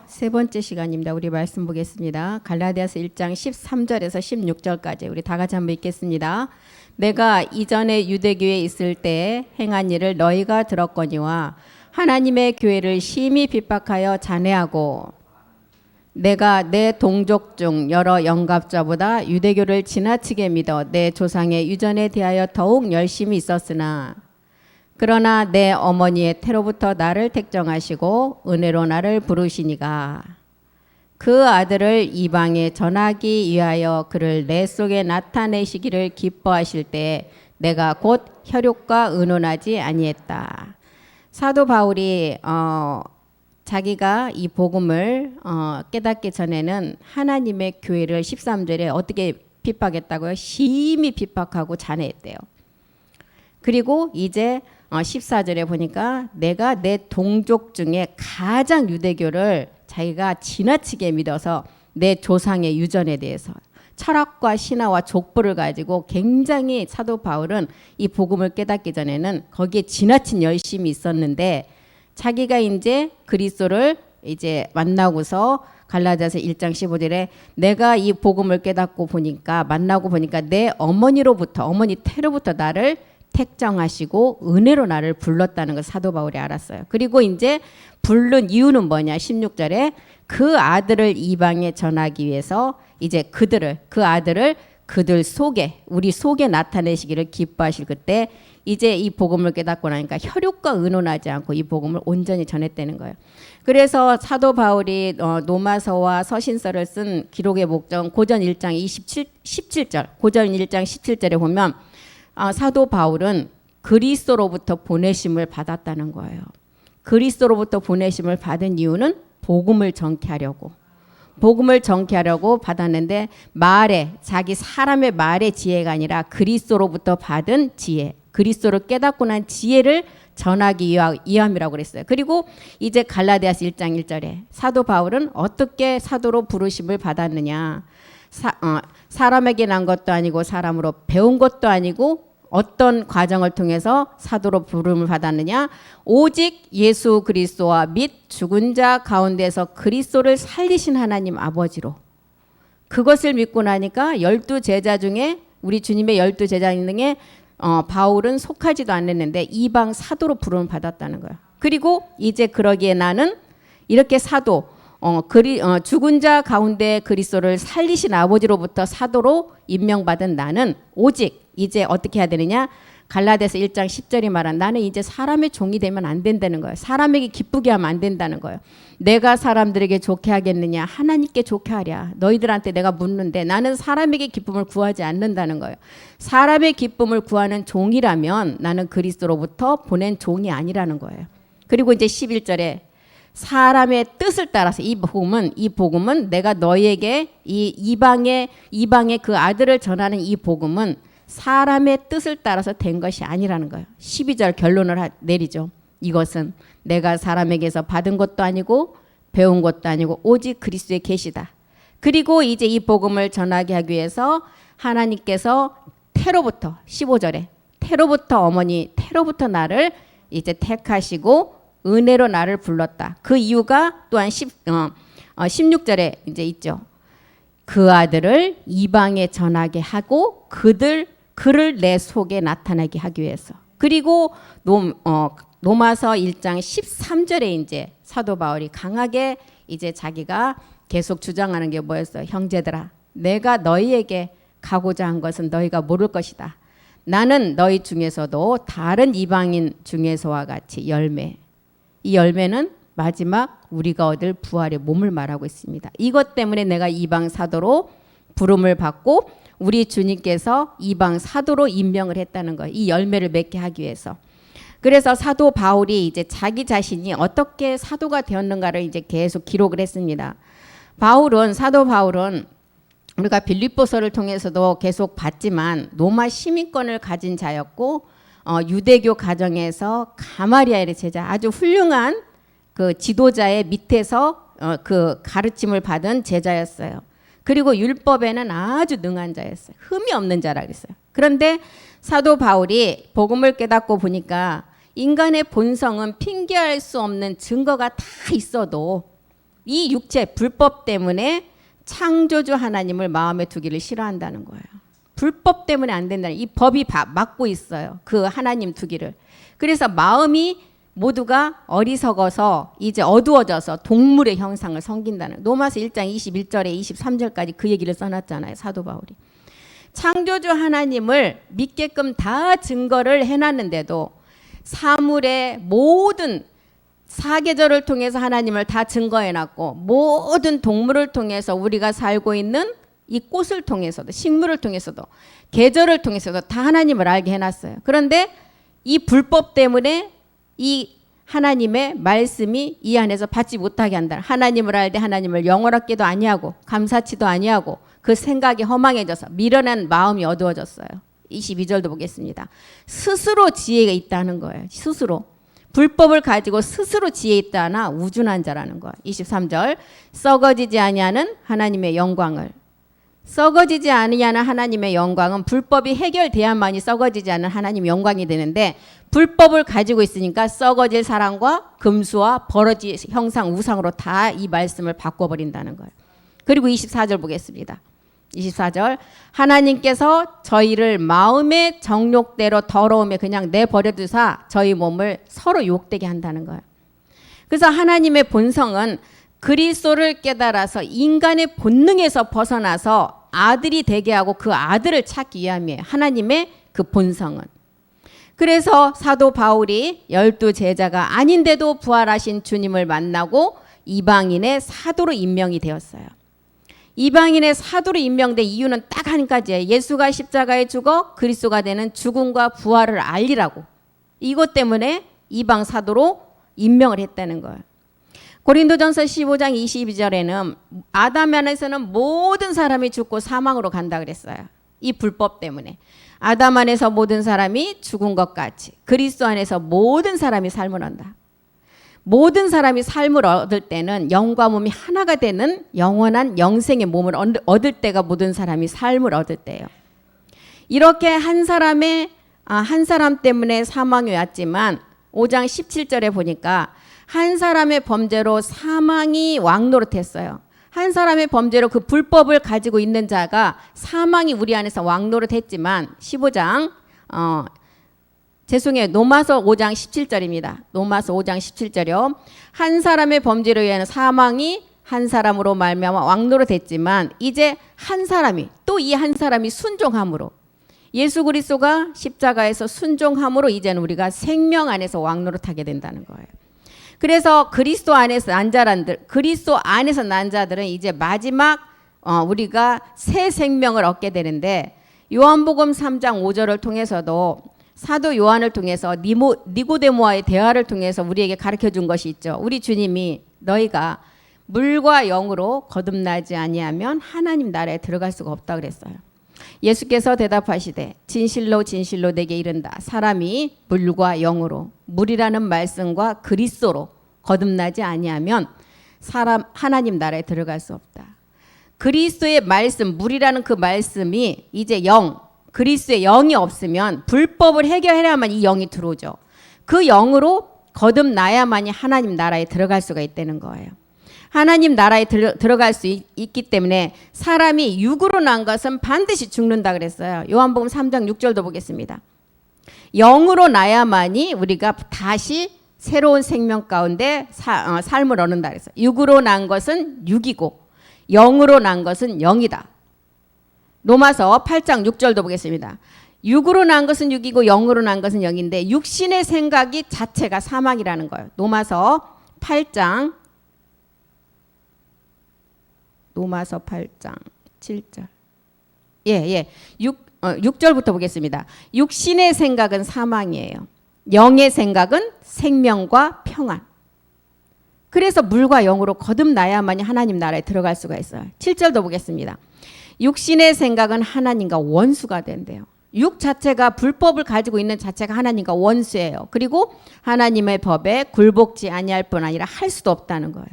세 번째 시간입니다. 우리 말씀 보겠습니다. 갈라디아서 1장 13절에서 16절까지 우리 다 같이 한번 읽겠습니다. 내가 이전에 유대교에 있을 때 행한 일을 너희가 들었거니와 하나님의 교회를 심히 핍박하여 잔해하고 내가 내 동족 중 여러 영갑자보다 유대교를 지나치게 믿어 내 조상의 유전에 대하여 더욱 열심히 있었으나 그러나 내 어머니의 태로부터 나를 택정하시고 은혜로 나를 부르시니가 그 아들을 이방에 전하기 위하여 그를 내 속에 나타내시기를 기뻐하실 때 내가 곧 혈육과 의논하지 아니했다. 사도 바울이 자기가 이 복음을 깨닫기 전에는 하나님의 교회를 13절에 어떻게 핍박했다고요? 심히 핍박하고 잔해했대요. 그리고 이제 14절에 보니까 내가 내 동족 중에 가장 유대교를 자기가 지나치게 믿어서 내 조상의 유전에 대해서 철학과 신화와 족보를 가지고 굉장히 사도 바울은 이 복음을 깨닫기 전에는 거기에 지나친 열심이 있었는데 자기가 이제 그리스도를 이제 만나고서 갈라디아서 1장 15절에 내가 이 복음을 깨닫고 보니까 만나고 보니까 내 어머니 태로부터 나를 택정하시고 은혜로 나를 불렀다는 걸 사도 바울이 알았어요. 그리고 이제 부른 이유는 뭐냐? 16절에 그 아들을 이방에 전하기 위해서 이제 그 아들을 그들 속에 우리 속에 나타내시기를 기뻐하실 그때 이제 이 복음을 깨닫고 나니까 혈육과 의논하지 않고 이 복음을 온전히 전했다는 거예요. 그래서 사도 바울이 로마서와 서신서를 쓴 기록의 목적은 고전 1장 17절 고전 1장 17절에 보면 사도 바울은 그리스도로부터 보내심을 받았다는 거예요. 그리스도로부터 보내심을 받은 이유는 복음을 전케하려고 받았는데 자기 사람의 말의 지혜가 아니라 그리스도로부터 받은 지혜, 그리스도를 깨닫고 난 지혜를 전하기 위함이라고 그랬어요. 그리고 이제 갈라디아서 1장 1절에 사도 바울은 어떻게 사도로 부르심을 받았느냐? 사람에게 난 것도 아니고 사람으로 배운 것도 아니고 어떤 과정을 통해서 사도로 부름을 받았느냐? 오직 예수 그리스도와 및 죽은 자 가운데서 그리스도를 살리신 하나님 아버지로 그것을 믿고 나니까 12제자 중에 우리 주님의 12제자 중에 바울은 속하지도 않았는데 이방 사도로 부름을 받았다는 거예요. 그리고 이제 그러기에 나는 이렇게 사도 죽은 자 가운데 그리스도를 살리신 아버지로부터 사도로 임명받은 나는 오직 이제 어떻게 해야 되느냐? 갈라디아서 1장 10절이 말한 나는 이제 사람의 종이 되면 안 된다는 거예요. 사람에게 기쁘게 하면 안 된다는 거예요. 내가 사람들에게 좋게 하겠느냐? 하나님께 좋게 하랴. 너희들한테 내가 묻는데 나는 사람에게 기쁨을 구하지 않는다는 거예요. 사람의 기쁨을 구하는 종이라면 나는 그리스도로부터 보낸 종이 아니라는 거예요. 그리고 이제 11절에 사람의 뜻을 따라서 이 복음은 내가 너희에게 이방의 그 아들을 전하는 이 복음은 사람의 뜻을 따라서 된 것이 아니라는 거예요. 12절 결론을 내리죠. 이것은 내가 사람에게서 받은 것도 아니고 배운 것도 아니고 오직 그리스도의 계시다. 그리고 이제 이 복음을 전하게 하기 위해서 하나님께서 태로부터 15절에 태로부터 나를 이제 택하시고 은혜로 나를 불렀다. 그 이유가 또한 16절에 이제 있죠. 그 아들을 이방에 전하게 하고 그를 내 속에 나타나게 하기 위해서. 그리고 로마서 1장 13절에 이제 사도 바울이 강하게 이제 자기가 계속 주장하는 게 뭐였어요? 형제들아, 내가 너희에게 가고자 한 것은 너희가 모를 것이다. 나는 너희 중에서도 다른 이방인 중에서와 같이 이 열매는 마지막 우리가 얻을 부활의 몸을 말하고 있습니다. 이것 때문에 내가 이방 사도로 부름을 받고 우리 주님께서 이방 사도로 임명을 했다는 거예요. 이 열매를 맺게 하기 위해서. 그래서 사도 바울이 이제 자기 자신이 어떻게 사도가 되었는가를 이제 계속 기록을 했습니다. 사도 바울은 우리가 빌립보서를 통해서도 계속 봤지만 로마 시민권을 가진 자였고 유대교 가정에서 가마리엘의 제자 아주 훌륭한 그 지도자의 밑에서 그 가르침을 받은 제자였어요. 그리고 율법에는 아주 능한 자였어요. 흠이 없는 자라 그랬어요. 그런데 사도 바울이 복음을 깨닫고 보니까 인간의 본성은 핑계할 수 없는 증거가 다 있어도 이 육체 불법 때문에 창조주 하나님을 마음에 두기를 싫어한다는 거예요. 불법 때문에 안 된다는, 이 법이 막고 있어요. 그 하나님 두기를. 그래서 마음이 모두가 어리석어서 이제 어두워져서 동물의 형상을 섬긴다는, 로마서 1장 21절에 23절까지 그 얘기를 써놨잖아요, 사도 바울이. 창조주 하나님을 믿게끔 다 증거를 해놨는데도 사물의 모든 사계절을 통해서 하나님을 다 증거해놨고, 모든 동물을 통해서 우리가 살고 있는 이 꽃을 통해서도, 식물을 통해서도, 계절을 통해서도 다 하나님을 알게 해놨어요. 그런데 이 불법 때문에 이 하나님의 말씀이 이 안에서 받지 못하게 한다. 하나님을 알되 하나님을 영원하게도 아니하고 감사치도 아니하고 그 생각이 허망해져서 미련한 마음이 어두워졌어요. 22절도 보겠습니다. 스스로 지혜가 있다는 거예요. 스스로. 불법을 가지고 스스로 지혜 있다나 우준한 자라는 거예요. 23절. 썩어지지 아니하는 하나님의 영광을. 썩어지지 아니하는 하나님의 영광은 불법이 해결돼야만이 썩어지지 않는 하나님의 영광이 되는데, 불법을 가지고 있으니까 썩어질 사랑과 금수와 버러지 형상 우상으로 다 이 말씀을 바꿔버린다는 거예요. 그리고 24절 보겠습니다. 24절. 하나님께서 저희를 마음의 정욕대로 더러움에 그냥 내버려두사 저희 몸을 서로 욕되게 한다는 거예요. 그래서 하나님의 본성은 그리스도를 깨달아서 인간의 본능에서 벗어나서 아들이 되게 하고 그 아들을 찾기 위함이에요. 하나님의 그 본성은. 그래서 사도 바울이 12 제자가 아닌데도 부활하신 주님을 만나고 이방인의 사도로 임명이 되었어요. 이방인의 사도로 임명된 이유는 딱 한 가지예요. 예수가 십자가에 죽어 그리스도가 되는 죽음과 부활을 알리라고. 이것 때문에 이방 사도로 임명을 했다는 거예요. 고린도전서 15장 22절에는 아담 안에서는 모든 사람이 죽고 사망으로 간다 그랬어요. 이 불법 때문에. 아담 안에서 모든 사람이 죽은 것 같이 그리스도 안에서 모든 사람이 삶을 얻는다. 모든 사람이 삶을 얻을 때는 영과 몸이 하나가 되는 영원한 영생의 몸을 얻을 때가 모든 사람이 삶을 얻을 때예요. 이렇게 한 사람 때문에 사망이 왔지만 5장 17절에 보니까 한 사람의 범죄로 사망이 왕노릇했어요. 한 사람의 범죄로 그 불법을 가지고 있는 자가 사망이 우리 안에서 왕노릇했지만 15장 노마서 5장 17절입니다. 노마서 5장 17절이요. 한 사람의 범죄로 인한 사망이 한 사람으로 말미암아 왕노릇했지만 이제 한 사람이 또 이 한 사람이 순종함으로 예수 그리스도가 십자가에서 순종함으로 이제는 우리가 생명 안에서 왕노릇하게 된다는 거예요. 그래서 그리스도 안에서 난 자들은 이제 마지막 우리가 새 생명을 얻게 되는데, 요한복음 3장 5절을 통해서도 사도 요한을 통해서 니고데모와의 대화를 통해서 우리에게 가르쳐 준 것이 있죠. 우리 주님이 너희가 물과 영으로 거듭나지 아니하면 하나님 나라에 들어갈 수가 없다 그랬어요. 예수께서 대답하시되 진실로 진실로 내게 이른다. 사람이 물과 영으로, 물이라는 말씀과 그리스도로 거듭나지 아니하면 하나님 나라에 들어갈 수 없다. 그리스도의 말씀, 물이라는 그 말씀이 이제 그리스도의 영이 없으면 불법을 해결해야만 이 영이 들어오죠. 그 영으로 거듭나야만이 하나님 나라에 들어갈 수가 있다는 거예요. 하나님 나라에 들어갈 수 있기 때문에 사람이 육으로 난 것은 반드시 죽는다 그랬어요. 요한복음 3장 6절도 보겠습니다. 영으로 나야만이 우리가 다시 새로운 생명 가운데 삶을 얻는다 그랬어요. 육으로 난 것은 육이고 영으로 난 것은 영이다. 로마서 8장 6절도 보겠습니다. 육으로 난 것은 육이고 영으로 난 것은 영인데 육신의 생각이 자체가 사망이라는 거예요. 로마서 8장 7절. 6절부터 보겠습니다. 육신의 생각은 사망이에요. 영의 생각은 생명과 평안. 그래서 물과 영으로 거듭나야만이 하나님 나라에 들어갈 수가 있어요. 7절도 보겠습니다. 육신의 생각은 하나님과 원수가 된대요. 육 자체가 불법을 가지고 있는 자체가 하나님과 원수예요. 그리고 하나님의 법에 굴복지 아니할 뿐 아니라 할 수도 없다는 거예요.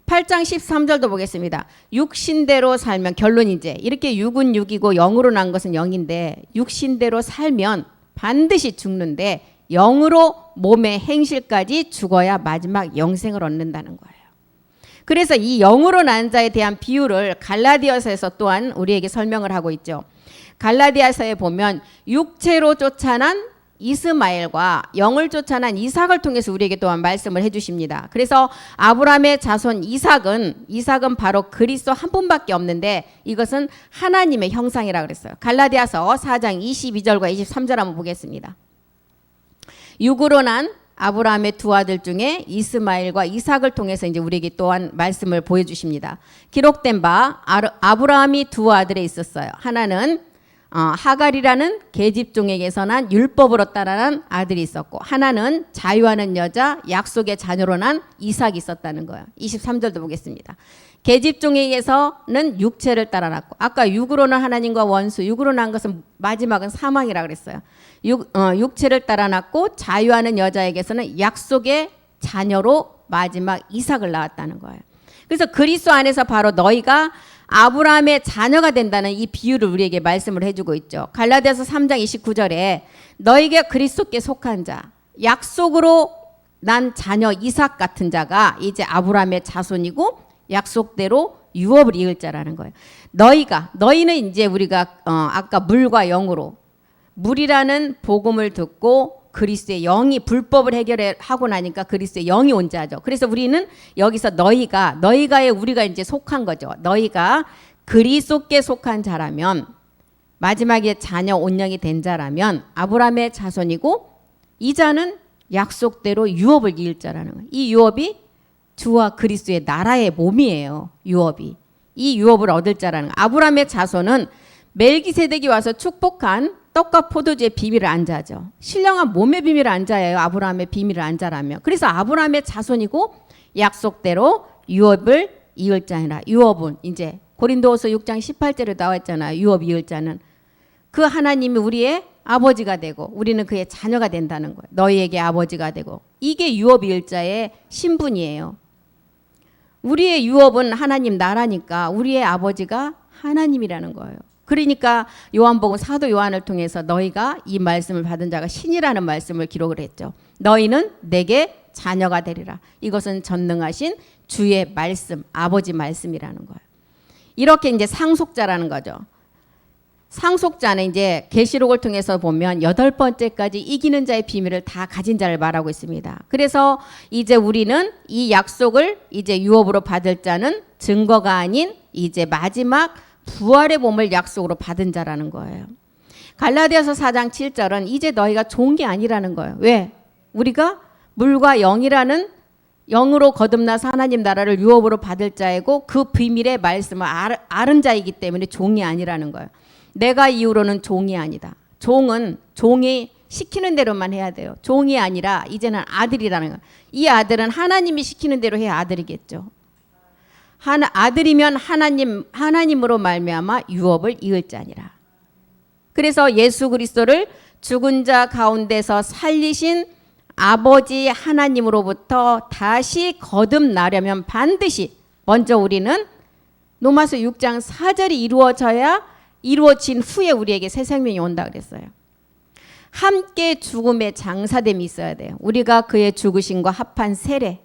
8장 13절도 보겠습니다. 육신대로 살면 결론이제 이렇게 육은 육이고 영으로 난 것은 영인데 육신대로 살면 반드시 죽는데 영으로 몸의 행실까지 죽어야 마지막 영생을 얻는다는 거예요. 그래서 이 영으로 난 자에 대한 비유를 갈라디아서에서 또한 우리에게 설명을 하고 있죠. 갈라디아서에 보면 육체로 쫓아난 이스마엘과 영을 쫓아난 이삭을 통해서 우리에게 또한 말씀을 해주십니다. 그래서 아브라함의 자손 이삭은 바로 그리스도 한 분밖에 없는데 이것은 하나님의 형상이라고 그랬어요. 갈라디아서 4장 22절과 23절 한번 보겠습니다. 육으로 난 아브라함의 두 아들 중에 이스마엘과 이삭을 통해서 이제 우리에게 또한 말씀을 보여주십니다. 기록된 바 아브라함이 두 아들에 있었어요. 하나는 하갈이라는 계집종에게서 난 율법으로 따라난 아들이 있었고, 하나는 자유하는 여자 약속의 자녀로 난 이삭이 있었다는 거예요. 23절도 보겠습니다. 계집종에게서는 육체를 따라났고, 아까 육으로는 하나님과 원수, 육으로 난 것은 마지막은 사망이라 그랬어요. 육체를 따라났고 자유하는 여자에게서는 약속의 자녀로 마지막 이삭을 낳았다는 거예요. 그래서 그리스도 안에서 바로 너희가 아브라함의 자녀가 된다는 이 비유를 우리에게 말씀을 해주고 있죠. 갈라디아서 3장 29절에 너희가 그리스도께 속한 자, 약속으로 난 자녀 이삭 같은 자가 이제 아브라함의 자손이고 약속대로 유업을 이을 자라는 거예요. 너희는 이제 우리가 아까 물과 영으로, 물이라는 복음을 듣고 그리스도의 영이 불법을 해결하고 나니까 그리스도의 영이 온 자죠. 그래서 우리는 여기서 너희가에 우리가 이제 속한 거죠. 너희가 그리스도께 속한 자라면, 마지막에 자녀 온영이 된 자라면 아브라함의 자손이고, 이 자는 약속대로 유업을 이을 자라는 거예요. 이 유업이 주와 그리스도의 나라의 몸이에요. 유업이. 이 유업을 얻을 자라는 거예요. 아브라함의 자손은 멜기세덱이 와서 축복한 떡과 포도주의 비밀을 안 자죠. 신령한 몸의 비밀을 안 자예요. 아브라함의 비밀을 안 자라며. 그래서 아브라함의 자손이고 약속대로 유업을 이을 자니라. 유업은 이제 고린도후서 6장 18절에 나와 있잖아요. 유업 이을 자는 그 하나님이 우리의 아버지가 되고 우리는 그의 자녀가 된다는 거예요. 너희에게 아버지가 되고, 이게 유업 이을 자의 신분이에요. 우리의 유업은 하나님 나라니까 우리의 아버지가 하나님이라는 거예요. 그러니까 요한복음 사도 요한을 통해서 너희가 이 말씀을 받은 자가 신이라는 말씀을 기록을 했죠. 너희는 내게 자녀가 되리라. 이것은 전능하신 주의 말씀, 아버지 말씀이라는 거예요. 이렇게 이제 상속자라는 거죠. 상속자는 이제 계시록을 통해서 보면 8번째까지 이기는 자의 비밀을 다 가진 자를 말하고 있습니다. 그래서 이제 우리는 이 약속을 이제 유업으로 받을 자는 증거가 아닌 이제 마지막 부활의 몸을 약속으로 받은 자라는 거예요. 갈라디아서 4장 7절은 이제 너희가 종이 아니라는 거예요. 왜? 우리가 물과 영이라는, 영으로 거듭나서 하나님 나라를 유업으로 받을 자이고 그 비밀의 말씀을 아는 자이기 때문에 종이 아니라는 거예요. 내가 이후로는 종이 아니다. 종이 시키는 대로만 해야 돼요. 종이 아니라 이제는 아들이라는 거예요. 이 아들은 하나님이 시키는 대로 해야 아들이겠죠. 아들이면 하나님으로 말미암아 유업을 이을 자니라. 그래서 예수 그리스도를 죽은 자 가운데서 살리신 아버지 하나님으로부터 다시 거듭나려면 반드시 먼저 우리는 로마서 6장 4절이 이루어진 후에 우리에게 새 생명이 온다 그랬어요. 함께 죽음의 장사됨이 있어야 돼요. 우리가 그의 죽으심과 합한 세례,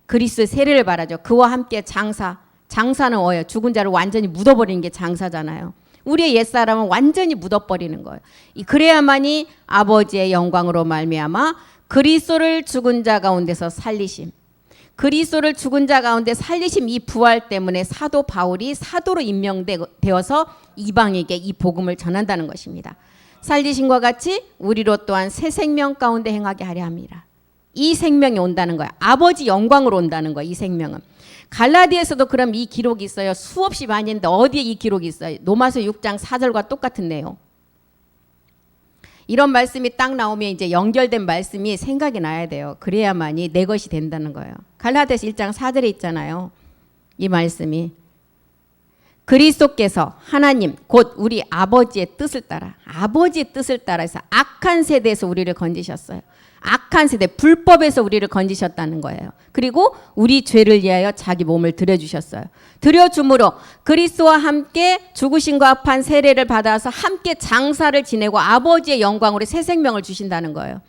그리스도의 세례를 말하죠. 그와 함께 장사는 뭐예요? 죽은 자를 완전히 묻어버리는 게 장사잖아요. 우리의 옛사람은 완전히 묻어버리는 거예요. 그래야만이 아버지의 영광으로 말미암아 그리스도를 죽은 자 가운데서 살리심, 그리스도를 죽은 자 가운데 살리심, 이 부활 때문에 사도 바울이 사도로 임명되어서 이방에게 이 복음을 전한다는 것입니다. 살리심과 같이 우리로 또한 새 생명 가운데 행하게 하려 합니다. 이 생명이 온다는 거야. 아버지 영광으로 온다는 거야. 이 생명은. 갈라디아에서도 그럼 이 기록이 있어요. 수없이 많이 있는데 어디에 이 기록이 있어요? 로마서 6장 4절과 똑같은 내용. 이런 말씀이 딱 나오면 이제 연결된 말씀이 생각이 나야 돼요. 그래야만이 내 것이 된다는 거예요. 갈라디아서 1장 4절에 있잖아요. 이 말씀이. 그리스도께서 하나님 곧 우리 아버지의 뜻을 따라, 아버지의 뜻을 따라서 악한 세대에서 우리를 건지셨어요. 악한 세대, 불법에서 우리를 건지셨다는 거예요. 그리고 우리 죄를 위하여 자기 몸을 들여주셨어요. 들여줌으로 그리스도와 함께 죽으심과 합한 세례를 받아서 함께 장사를 지내고 아버지의 영광으로 새 생명을 주신다는 거예요.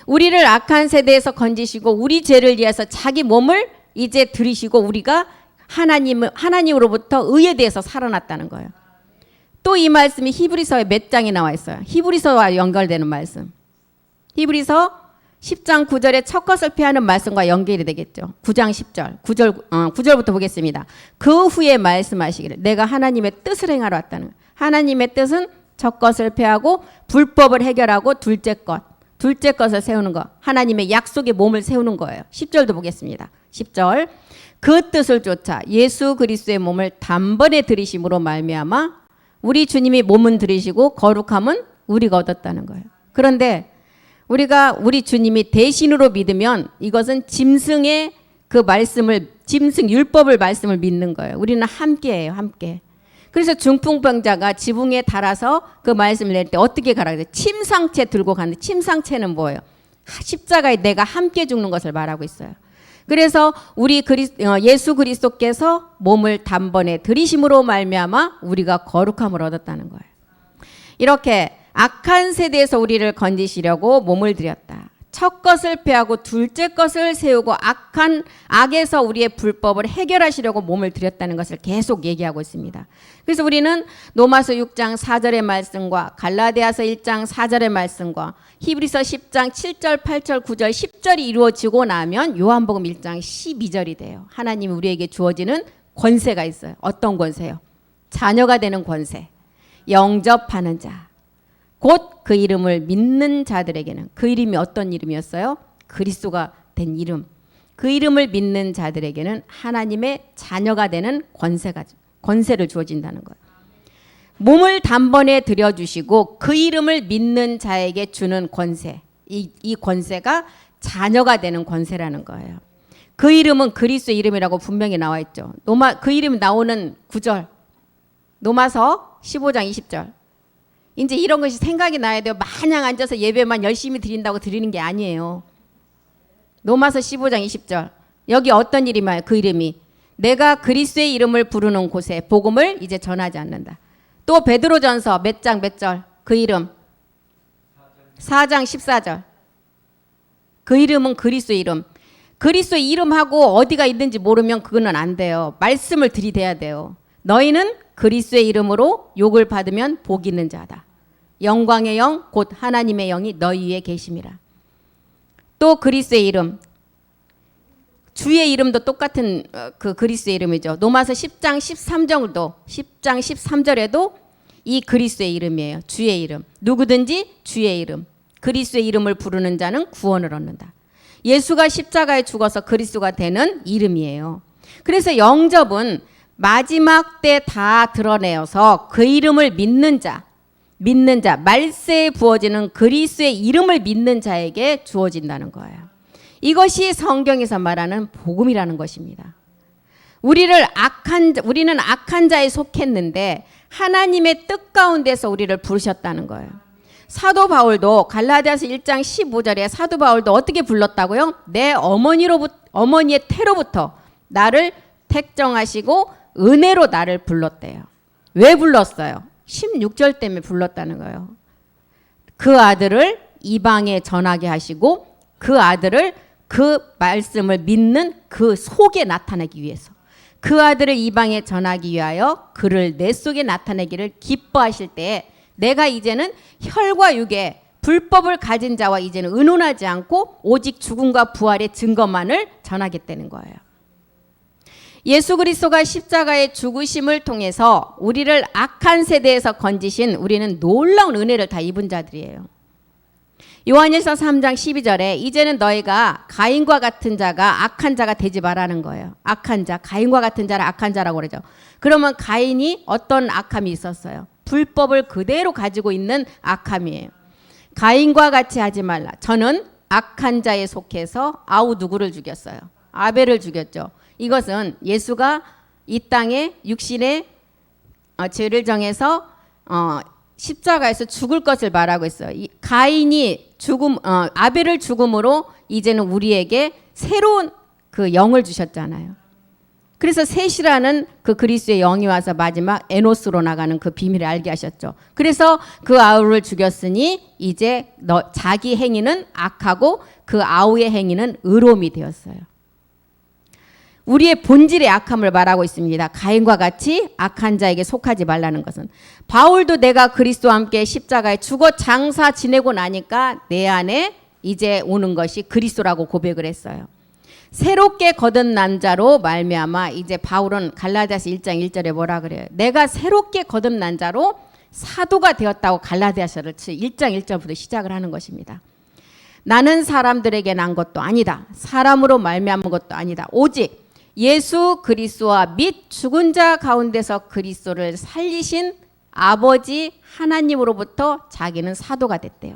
우리를 악한 세대에서 건지시고 우리 죄를 위해서 자기 몸을 이제 들으시고 우리가 하나님으로부터 의에 대해서 살아났다는 거예요. 또 이 말씀이 히브리서에 몇 장에 나와 있어요. 히브리서와 연결되는 말씀. 히브리서 10장 9절에 첫 것을 패하는 말씀과 연결이 되겠죠. 9장 10절. 9절부터 보겠습니다. 그 후에 말씀하시기를 내가 하나님의 뜻을 행하러 왔다는 거예요. 하나님의 뜻은 첫 것을 패하고 불법을 해결하고 둘째 것을 세우는 것. 하나님의 약속의 몸을 세우는 거예요. 10절도 보겠습니다. 10절. 그 뜻을 쫓아 예수 그리스도의 몸을 단번에 들이심으로 말미암아 우리 주님이 몸은 들이시고 거룩함은 우리가 얻었다는 거예요. 그런데 우리가 우리 주님이 대신으로 믿으면 이것은 짐승의 그 말씀을, 짐승 율법을 말씀을 믿는 거예요. 우리는 함께해요, 함께. 그래서 중풍병자가 지붕에 달아서 그 말씀을 낼 때 어떻게 가라 그래요? 침상채 들고 가는데 침상채는 뭐예요? 십자가에 내가 함께 죽는 것을 말하고 있어요. 그래서 우리 예수 그리스도께서 몸을 단번에 들이심으로 말미암아 우리가 거룩함을 얻었다는 거예요. 이렇게 악한 세대에서 우리를 건지시려고 몸을 들였다. 첫 것을 패하고 둘째 것을 세우고 악에서 우리의 불법을 해결하시려고 몸을 들였다는 것을 계속 얘기하고 있습니다. 그래서 우리는 로마서 6장 4절의 말씀과 갈라디아서 1장 4절의 말씀과 히브리서 10장 7절, 8절, 9절, 10절이 이루어지고 나면 요한복음 1장 12절이 돼요. 하나님이 우리에게 주어지는 권세가 있어요. 어떤 권세요? 자녀가 되는 권세. 영접하는 자. 곧 그 이름을 믿는 자들에게는, 그 이름이 어떤 이름이었어요? 그리스도가 된 이름. 그 이름을 믿는 자들에게는 하나님의 자녀가 되는 권세를 주어진다는 거예요. 몸을 단번에 들여주시고 그 이름을 믿는 자에게 주는 권세. 이 권세가 자녀가 되는 권세라는 거예요. 그 이름은 그리스도의 이름이라고 분명히 나와 있죠. 그 이름 나오는 9절. 로마서 15장 20절. 이제 이런 것이 생각이 나야 돼요. 마냥 앉아서 예배만 열심히 드린다고 드리는 게 아니에요. 로마서 15장 20절. 여기 어떤 이름이에요? 그 이름이 내가 그리스도의 이름을 부르는 곳에 복음을 이제 전하지 않는다. 또 베드로전서 몇 장 몇 절? 그 이름 4장 14절. 그 이름은 그리스도의 이름. 그리스도의 이름하고 어디가 있는지 모르면 그거는 안 돼요. 말씀을 들이대야 돼요. 너희는 그리스도의 이름으로 욕을 받으면 복 있는 자다. 영광의 영 곧 하나님의 영이 너희 위에 계심이라. 또 그리스도의 이름, 주의 이름도 똑같은 그 그리스도의 이름이죠. 로마서 10장 13절에도 이 그리스도의 이름이에요. 주의 이름. 누구든지 주의 이름, 그리스도의 이름을 부르는 자는 구원을 얻는다. 예수가 십자가에 죽어서 그리스도가 되는 이름이에요. 그래서 영접은 마지막 때 다 드러내어서 그 이름을 믿는 자, 말세에 부어지는 그리스도의 이름을 믿는 자에게 주어진다는 거예요. 이것이 성경에서 말하는 복음이라는 것입니다. 우리는 악한 자에 속했는데 하나님의 뜻 가운데서 우리를 부르셨다는 거예요. 사도 바울도 갈라디아서 1장 15절에 사도 바울도 어떻게 불렀다고요? 내 어머니의 태로부터 나를 택정하시고 은혜로 나를 불렀대요. 왜 불렀어요? 16절 때문에 불렀다는 거예요. 그 아들을 이방에 전하게 하시고 그 아들을 그 말씀을 믿는 그 속에 나타내기 위해서, 그 아들을 이방에 전하기 위하여 그를 내 속에 나타내기를 기뻐하실 때에 내가 이제는 혈과 육의 불법을 가진 자와 이제는 의논하지 않고 오직 죽음과 부활의 증거만을 전하겠다는 거예요. 예수 그리스도가 십자가의 죽으심을 통해서 우리를 악한 세대에서 건지신 우리는 놀라운 은혜를 다 입은 자들이에요. 요한일서 3장 12절에 이제는 너희가 가인과 같은 자가 악한 자가 되지 말라는 거예요. 악한 자, 가인과 같은 자를 악한 자라고 그러죠. 그러면 가인이 어떤 악함이 있었어요? 불법을 그대로 가지고 있는 악함이에요. 가인과 같이 하지 말라. 저는 악한 자에 속해서 누구를 죽였어요? 아벨을 죽였죠. 이것은 예수가 이 땅에 육신의 죄를 정해서 십자가에서 죽을 것을 말하고 있어요. 가인이 아벨을 죽음으로 이제는 우리에게 새로운 그 영을 주셨잖아요. 그래서 셋이라는 그 그리스도의 영이 와서 마지막 에노스로 나가는 그 비밀을 알게 하셨죠. 그래서 그 아우를 죽였으니 이제 자기 행위는 악하고 그 아우의 행위는 의로움이 되었어요. 우리의 본질의 악함을 말하고 있습니다. 가인과 같이 악한 자에게 속하지 말라는 것은, 바울도 내가 그리스도와 함께 십자가에 죽어 장사 지내고 나니까 내 안에 이제 오는 것이 그리스도라고 고백을 했어요. 새롭게 거듭난 자로 말미암아, 이제 바울은 갈라디아서 1장 1절에 뭐라 그래요? 내가 새롭게 거듭난 자로 사도가 되었다고 갈라디아서를 1장 1절부터 시작을 하는 것입니다. 나는 사람들에게 난 것도 아니다. 사람으로 말미암은 것도 아니다. 오직 예수 그리스도와 및 죽은 자 가운데서 그리스도를 살리신 아버지 하나님으로부터 자기는 사도가 됐대요.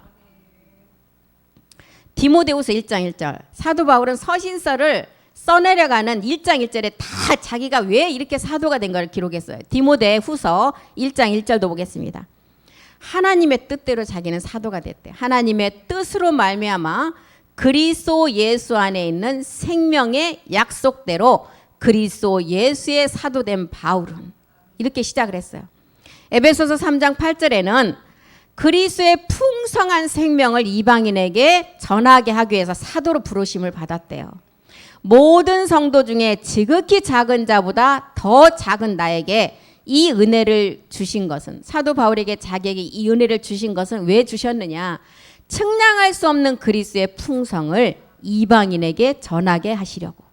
디모데후서 1장 1절. 사도 바울은 서신서를 써내려가는 1장 1절에 다 자기가 왜 이렇게 사도가 된 걸 기록했어요. 디모데후서 1장 1절도 보겠습니다. 하나님의 뜻대로 자기는 사도가 됐대. 하나님의 뜻으로 말미암아 그리스도 예수 안에 있는 생명의 약속대로 그리스도 예수의 사도된 바울은, 이렇게 시작을 했어요. 에베소서 3장 8절에는 그리스도의 풍성한 생명을 이방인에게 전하게 하기 위해서 사도로 부르심을 받았대요. 모든 성도 중에 지극히 작은 자보다 더 작은 나에게 이 은혜를 주신 것은, 사도 바울에게 자기에게 이 은혜를 주신 것은 왜 주셨느냐? 측량할 수 없는 그리스도의 풍성을 이방인에게 전하게 하시려고.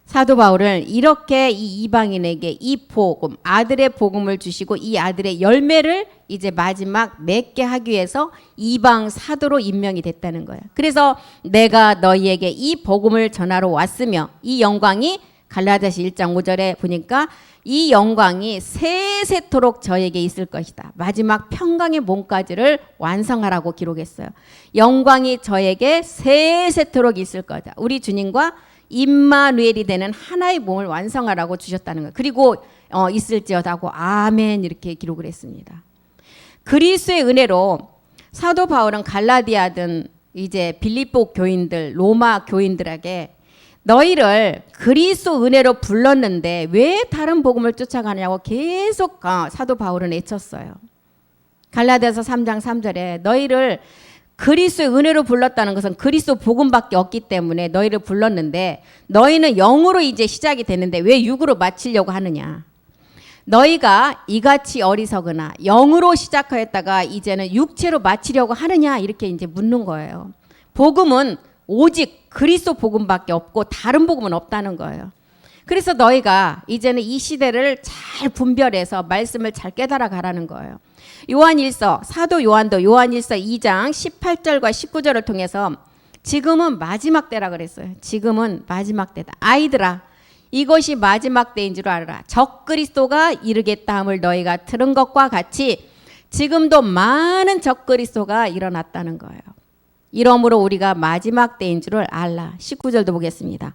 사도 바울은 이렇게 이 이방인에게 이 복음, 아들의 복음을 주시고 이 아들의 열매를 이제 마지막 맺게 하기 위해서 이방 사도로 임명이 됐다는 거예요. 그래서 내가 너희에게 이 복음을 전하러 왔으며, 이 영광이 갈라디아서 1장 5절에 보니까 이 영광이 세세토록 저에게 있을 것이다. 마지막 평강의 몸까지를 완성하라고 기록했어요. 영광이 저에게 세세토록 있을 거다. 우리 주님과 임마누엘이 되는 하나의 몸을 완성하라고 주셨다는 거예요. 그리고 있을지어다고 아멘 이렇게 기록을 했습니다. 그리스도의 은혜로 사도 바울은 갈라디아든 이제 빌립보 교인들, 로마 교인들에게 너희를 그리스도 은혜로 불렀는데 왜 다른 복음을 쫓아가냐고 계속 사도 바울은 외쳤어요. 갈라디아서 3장 3절에 너희를 그리스도의 은혜로 불렀다는 것은 그리스도 복음밖에 없기 때문에 너희를 불렀는데, 너희는 영으로 이제 시작이 됐는데 왜 육으로 마치려고 하느냐? 너희가 이같이 어리석으나 영으로 시작하였다가 이제는 육체로 마치려고 하느냐? 이렇게 이제 묻는 거예요. 복음은 오직 그리스도 복음밖에 없고 다른 복음은 없다는 거예요. 그래서 너희가 이제는 이 시대를 잘 분별해서 말씀을 잘 깨달아 가라는 거예요. 요한일서, 사도 요한도 요한일서 2장 18절과 19절을 통해서 지금은 마지막 때라 그랬어요. 지금은 마지막 때다. 아이들아, 이것이 마지막 때인 줄 알아라. 적그리스도가 이르겠다 함을 너희가 들은 것과 같이 지금도 많은 적그리스도가 일어났다는 거예요. 이러므로 우리가 마지막 때인 줄을 알라. 19절도 보겠습니다.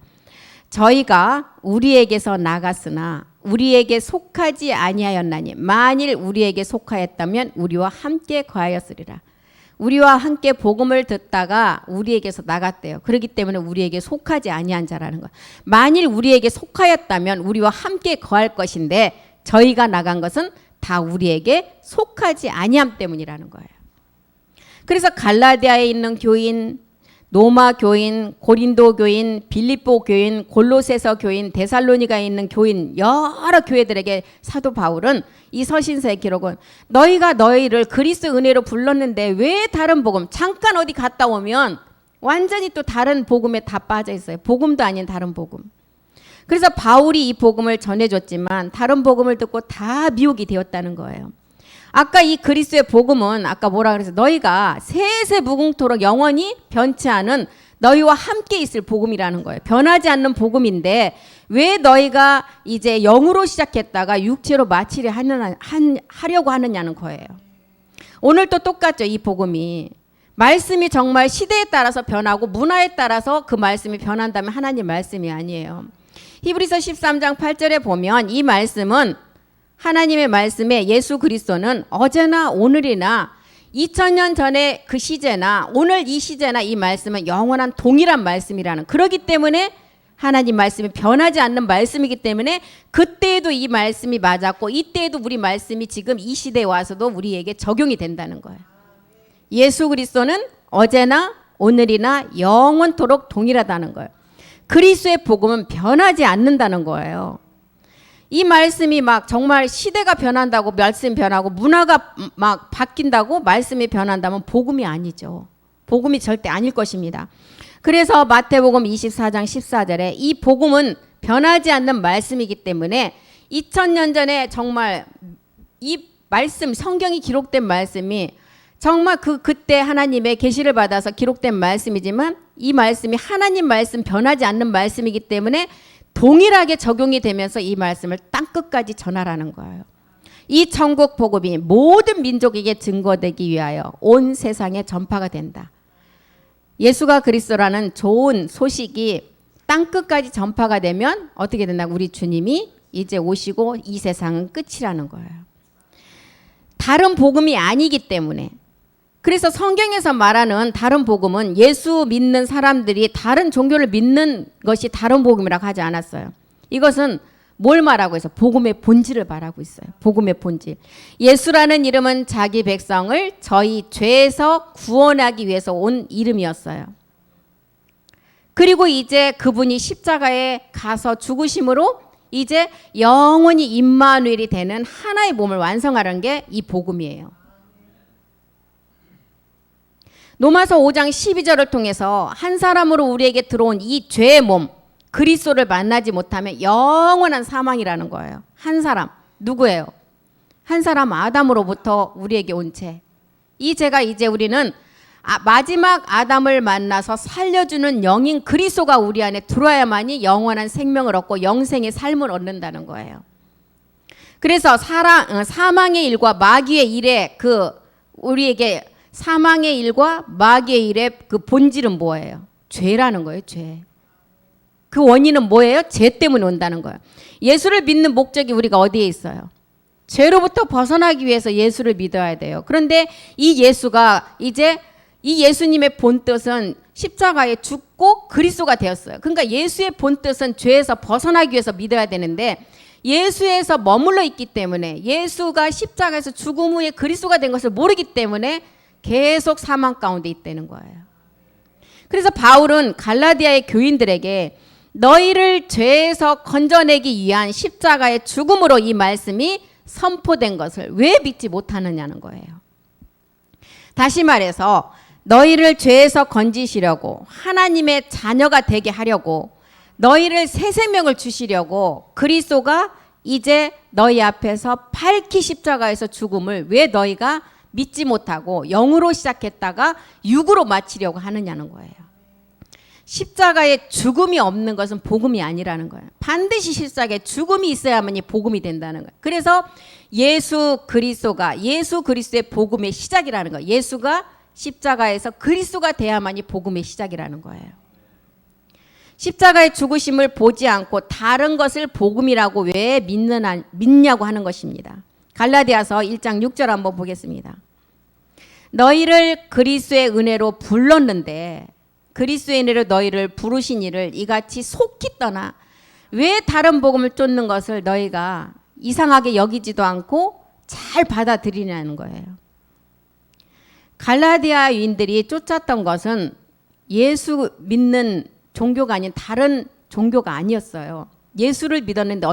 저희가 우리에게서 나갔으나 우리에게 속하지 아니하였나니 만일 우리에게 속하였다면 우리와 함께 거하였으리라. 우리와 함께 복음을 듣다가 우리에게서 나갔대요. 그렇기 때문에 우리에게 속하지 아니한 자라는 거예요. 만일 우리에게 속하였다면 우리와 함께 거할 것인데 저희가 나간 것은 다 우리에게 속하지 아니함 때문이라는 거예요. 그래서 갈라디아에 있는 교인, 로마 교인, 고린도 교인, 빌립보 교인, 골로새서 교인, 데살로니가에 있는 교인, 여러 교회들에게 사도 바울은 이 서신서의 기록은 너희가 너희를 그리스도 은혜로 불렀는데 왜 다른 복음, 잠깐 어디 갔다 오면 완전히 또 다른 복음에 다 빠져 있어요. 복음도 아닌 다른 복음. 그래서 바울이 이 복음을 전해줬지만 다른 복음을 듣고 다 미혹이 되었다는 거예요. 아까 이 그리스도의 복음은 아까 뭐라 그래서 너희가 세세 무궁토록 영원히 변치 않은 너희와 함께 있을 복음이라는 거예요. 변하지 않는 복음인데 왜 너희가 이제 영으로 시작했다가 육체로 하려고 하느냐는 거예요. 오늘 또 똑같죠. 이 복음이 말씀이 정말 시대에 따라서 변하고 문화에 따라서 그 말씀이 변한다면 하나님 말씀이 아니에요. 히브리서 13장 8절에 보면 이 말씀은 하나님의 말씀에 예수 그리스도는 어제나 오늘이나 2000년 전에 그 시제나 오늘 이 시제나 이 말씀은 영원한 동일한 말씀이라는, 그렇기 때문에 하나님 말씀이 변하지 않는 말씀이기 때문에 그때에도 이 말씀이 맞았고 이때에도 우리 말씀이 지금 이 시대에 와서도 우리에게 적용이 된다는 거예요. 예수 그리스도는 어제나 오늘이나 영원토록 동일하다는 거예요. 그리스도의 복음은 변하지 않는다는 거예요. 이 말씀이 막 정말 시대가 변한다고 말씀이 변하고 문화가 막 바뀐다고 말씀이 변한다면 복음이 아니죠. 복음이 절대 아닐 것입니다. 그래서 마태복음 24장 14절에 이 복음은 변하지 않는 말씀이기 때문에 2000년 전에 정말 이 말씀, 성경이 기록된 말씀이 정말 그때 하나님의 계시를 받아서 기록된 말씀이지만 이 말씀이 하나님 말씀, 변하지 않는 말씀이기 때문에 동일하게 적용이 되면서 이 말씀을 땅끝까지 전하라는 거예요. 이 천국 복음이 모든 민족에게 증거되기 위하여 온 세상에 전파가 된다. 예수가 그리스도라는 좋은 소식이 땅끝까지 전파가 되면 어떻게 된다? 우리 주님이 이제 오시고 이 세상은 끝이라는 거예요. 다른 복음이 아니기 때문에. 그래서 성경에서 말하는 다른 복음은 예수 믿는 사람들이 다른 종교를 믿는 것이 다른 복음이라고 하지 않았어요. 이것은 뭘 말하고 있어요? 복음의 본질을 말하고 있어요. 복음의 본질. 예수라는 이름은 자기 백성을 저희 죄에서 구원하기 위해서 온 이름이었어요. 그리고 이제 그분이 십자가에 가서 죽으심으로 이제 영원히 임마누엘이 되는 하나의 몸을 완성하는 게 이 복음이에요. 로마서 5장 12절을 통해서 한 사람으로 우리에게 들어온 이 죄의 몸 그리스도를 만나지 못하면 영원한 사망이라는 거예요. 한 사람 누구예요? 한 사람 아담으로부터 우리에게 온 죄. 이 죄가 이제 우리는 마지막 아담을 만나서 살려주는 영인 그리스도가 우리 안에 들어야만이 영원한 생명을 얻고 영생의 삶을 얻는다는 거예요. 그래서 사망의 일과 마귀의 일에 우리에게 사망의 일과 마귀의 일의 그 본질은 뭐예요? 죄라는 거예요. 죄. 그 원인은 뭐예요? 죄 때문에 온다는 거예요. 예수를 믿는 목적이 우리가 어디에 있어요? 죄로부터 벗어나기 위해서 예수를 믿어야 돼요. 그런데 이 예수가 이제 이 예수님의 본뜻은 십자가에 죽고 그리스도가 되었어요. 그러니까 예수의 본뜻은 죄에서 벗어나기 위해서 믿어야 되는데 예수에서 머물러 있기 때문에 예수가 십자가에서 죽음 후에 그리스도가 된 것을 모르기 때문에 계속 사망 가운데 있다는 거예요. 그래서 바울은 갈라디아의 교인들에게 너희를 죄에서 건져내기 위한 십자가의 죽음으로 이 말씀이 선포된 것을 왜 믿지 못하느냐는 거예요. 다시 말해서 너희를 죄에서 건지시려고 하나님의 자녀가 되게 하려고 너희를 새 생명을 주시려고 그리스도가 이제 너희 앞에서 밝히 십자가에서 죽음을 왜 너희가 믿지 못하고 영으로 시작했다가 육으로 마치려고 하느냐는 거예요. 십자가에 죽음이 없는 것은 복음이 아니라는 거예요. 반드시 십자가에 죽음이 있어야만이 복음이 된다는 거예요. 그래서 예수 그리스도의 복음의 시작이라는 거예요. 예수가 십자가에서 그리스도가 돼야만이 복음의 시작이라는 거예요. 십자가의 죽으심을 보지 않고 다른 것을 복음이라고 왜 믿냐고 하는 것입니다. 갈라디아서 1장 6절 한번 보겠습니다. 너희를 그리스도의 은혜로 불렀는데 그리스도의 은혜로 너희를 부르신 이를 이같이 속히 떠나 왜 다른 복음을 쫓는 것을 너희가 이상하게 여기지도 않고 잘 받아들이냐는 거예요. 갈라디아인들이 쫓았던 것은 예수 믿는 종교가 아닌 다른 종교가 아니었어요. 예수를 믿었는데